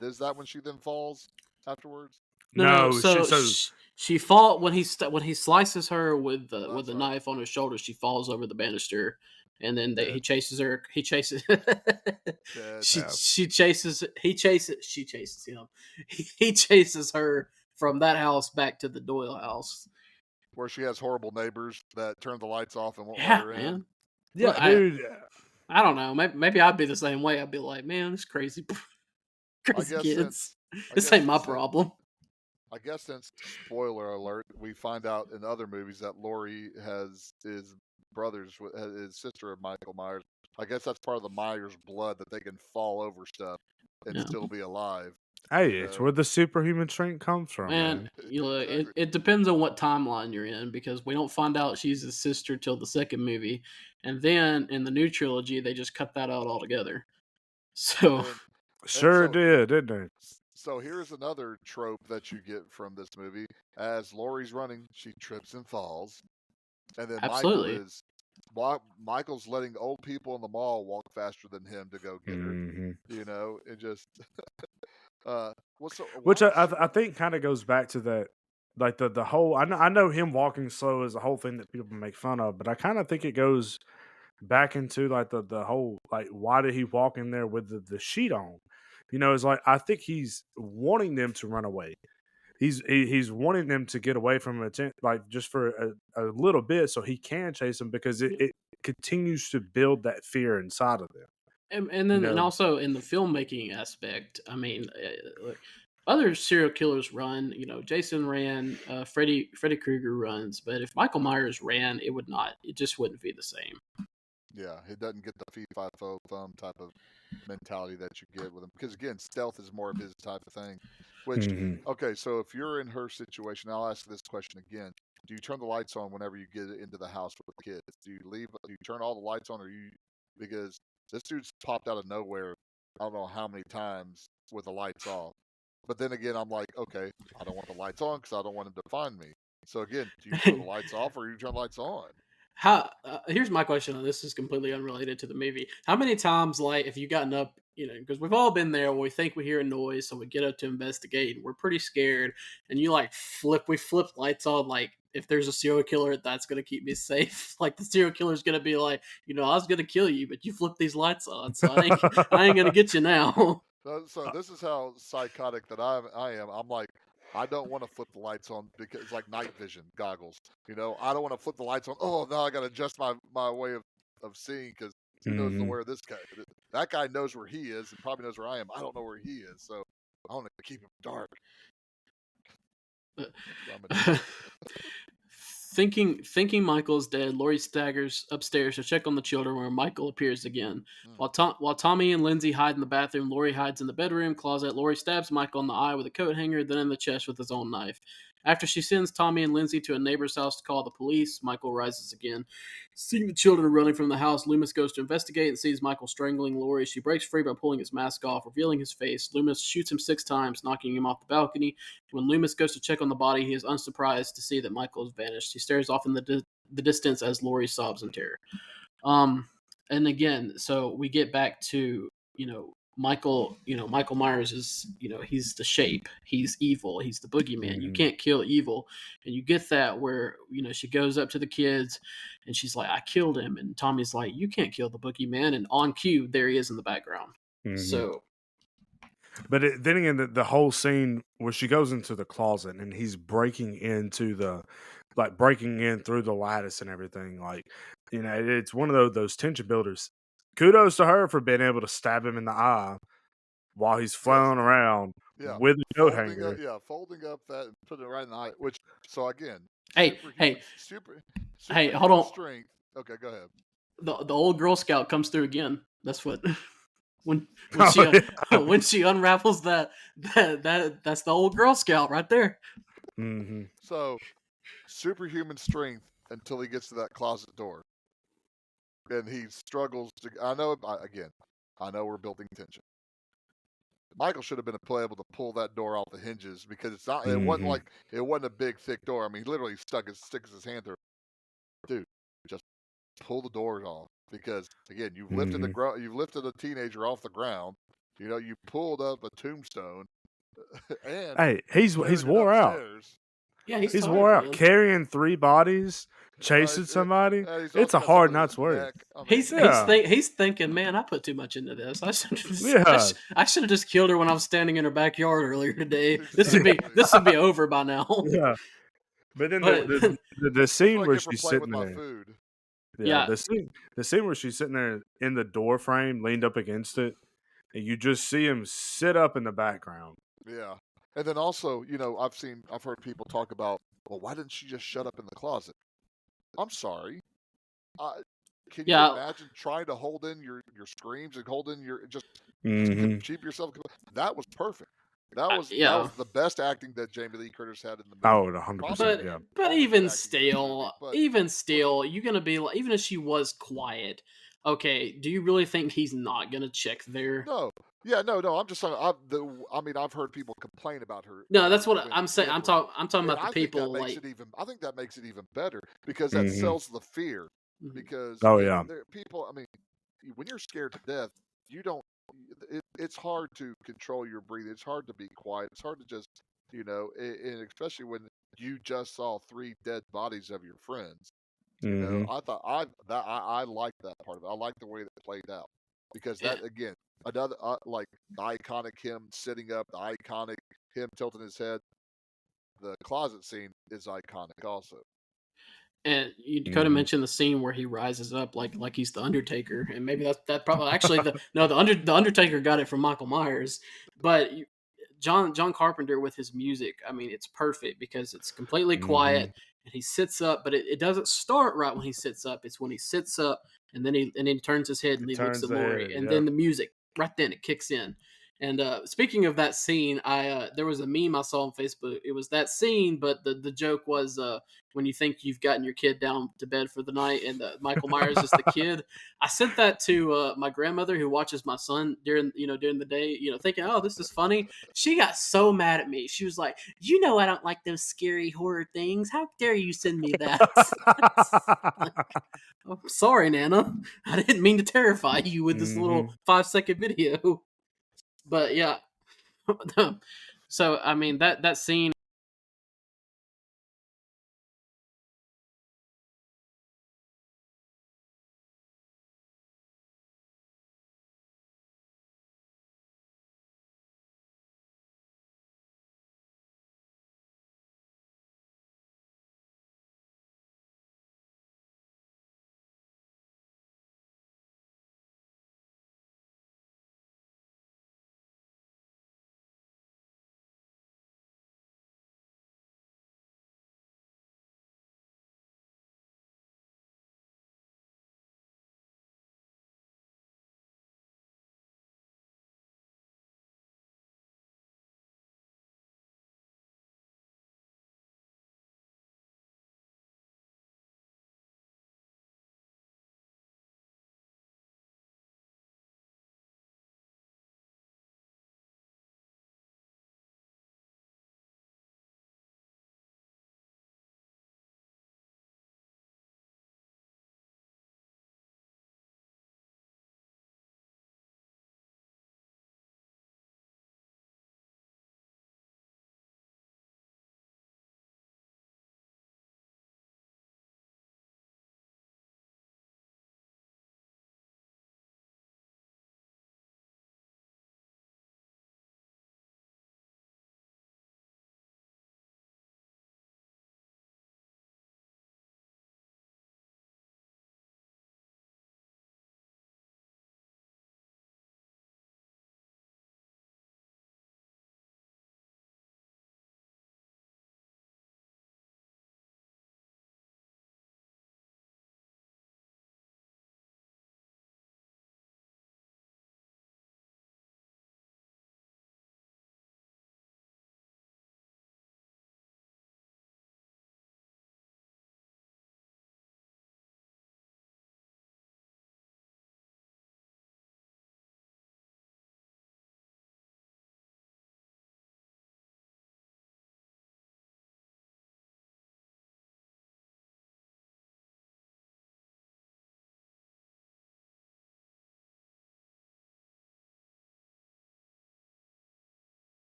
Is that when she then falls afterwards? No. So she fall when he slices her with the knife on her shoulder. She falls over the banister, and then he chases her. He chases. She chases him. He chases her from that house back to the Doyle house, where she has horrible neighbors that turn the lights off and won't let her in. Yeah, look, dude. I don't know. Maybe I'd be the same way. I'd be like, man, this crazy kids. This ain't my problem. I guess since, spoiler alert, we find out in other movies that Laurie is sister of Michael Myers. I guess that's part of the Myers blood, that they can fall over stuff and still be alive. Hey, it's where the superhuman strength comes from, man. Exactly. It depends on what timeline you're in, because we don't find out she's his sister till the second movie, and then in the new trilogy they just cut that out altogether. So did, didn't they? So here's another trope that you get from this movie: as Laurie's running, she trips and falls, and then Michael's letting old people in the mall walk faster than him to go get her. It just. Which I think kind of goes back to that, like the whole. I know him walking slow is a whole thing that people make fun of, but I kind of think it goes back into like the whole, like, why did he walk in there with the sheet on? It's like, I think he's wanting them to run away. He's wanting them to get away from it, like, just for a little bit, so he can chase them, because it continues to build that fear inside of them. And then and also in the filmmaking aspect, I mean, other serial killers run. Jason ran, Freddy Krueger runs, but if Michael Myers ran, it just wouldn't be the same. Yeah, it doesn't get the fee-fi-fo-fum type of mentality that you get with him, because again, stealth is more of his type of thing. Which, okay, so if you're in her situation, I'll ask this question again: do you turn the lights on whenever you get into the house with the kids? Do you turn all the lights on, because this dude's popped out of nowhere, I don't know how many times, with the lights off. But then again, I'm like, okay, I don't want the lights on because I don't want him to find me. So again, do you turn the lights off or do you turn the lights on? Here's my question, and this is completely unrelated to the movie. How many times, like, if you gotten up, because we've all been there, where we think we hear a noise, so we get up to investigate, and we're pretty scared, and you we flip lights on, like, if there's a serial killer, that's gonna keep me safe. Like, the serial killer's gonna be like, I was gonna kill you, but you flip these lights on, so I ain't gonna get you now. So this is how psychotic that I am. I'm like, I don't want to flip the lights on, because it's like night vision goggles. I don't want to flip the lights on. Oh, now I got to adjust my way of seeing, because who knows where this guy. That guy knows where he is and probably knows where I am. I don't know where he is, so I want to keep him dark. thinking Michael is dead, Laurie staggers upstairs to check on the children, where Michael appears again. While Tommy and Lindsay hide in the bathroom, Laurie hides in the bedroom closet. Laurie stabs Michael in the eye with a coat hanger, then in the chest with his own knife. After she sends Tommy and Lindsay to a neighbor's house to call the police, Michael rises again. Seeing the children running from the house, Loomis goes to investigate and sees Michael strangling Laurie. She breaks free by pulling his mask off, revealing his face. Loomis shoots him 6 times, knocking him off the balcony. When Loomis goes to check on the body, he is unsurprised to see that Michael has vanished. He stares off in the distance as Laurie sobs in terror. And again, so we get back to, Michael Myers is, he's the shape. He's evil. He's the boogeyman. You can't kill evil. And you get that where, she goes up to the kids and she's like, I killed him. And Tommy's like, you can't kill the boogeyman. And on cue, there he is in the background. So. But then again, the whole scene where she goes into the closet and he's breaking in through the lattice and everything, it's one of those tension builders. Kudos to her for being able to stab him in the eye while he's flailing around with a coat hanger. Folding up that and putting it right in the eye. Which, so again, super hold on. Strength. Okay, go ahead. The old Girl Scout comes through again. That's what when she unravels that's the old Girl Scout right there. Mm-hmm. So superhuman strength until he gets to that closet door. And he struggles to. I know we're building tension. Michael should have been able to pull that door off the hinges because it's not. It wasn't it wasn't a big thick door. I mean, he literally sticks his hand through. Dude, just pull the doors off because again, you've lifted you've lifted a teenager off the ground. You pulled up a tombstone. And he's wore out. Yeah, he's wore out carrying 3 bodies. Chasing somebody, it's a hard night's work. He's thinking, man, I put too much into this. I should have just killed her when I was standing in her backyard earlier today. This would be over by now. Yeah, but then the scene where she's sitting there, the scene where she's sitting there in the door frame, leaned up against it, and you just see him sit up in the background. Yeah, and then also, I've heard people talk about, well, why didn't she just shut up in the closet? I'm sorry. Can you imagine trying to hold in your screams and hold in your keep yourself? That was perfect. That was the best acting that Jamie Lee Curtis had in the movie. Oh, 100%. Yeah. But even still, you're gonna be like, even if she was quiet, okay, do you really think he's not gonna check there? No. Yeah, no. I'm just saying. I've heard people complain about her. No, that's what I'm saying. I'm talking about the people. I think that makes it even better because that sells the fear. Because people. I mean, when you're scared to death, you don't. It's hard to control your breathing. It's hard to be quiet. It's hard to just, and especially when you just saw 3 dead bodies of your friends. I thought I liked that part of it. I liked the way that played out because that again. Another the iconic him sitting up, the iconic him tilting his head. The closet scene is iconic also. And you could have mentioned the scene where he rises up like he's the Undertaker, and maybe that probably actually the Undertaker got it from Michael Myers, but John Carpenter with his music, I mean, it's perfect because it's completely quiet and he sits up, but it doesn't start right when he sits up. It's when he sits up and then he turns his head and he looks at Laurie, and then the music. Right then it kicks in. And speaking of that scene, there was a meme I saw on Facebook. It was that scene, but the joke was when you think you've gotten your kid down to bed for the night and Michael Myers is the kid. I sent that to my grandmother who watches my son during the day, thinking, oh, this is funny. She got so mad at me. She was like, I don't like those scary horror things. How dare you send me that? I'm sorry, Nana. I didn't mean to terrify you with this little 5-second video. But yeah, so I mean that scene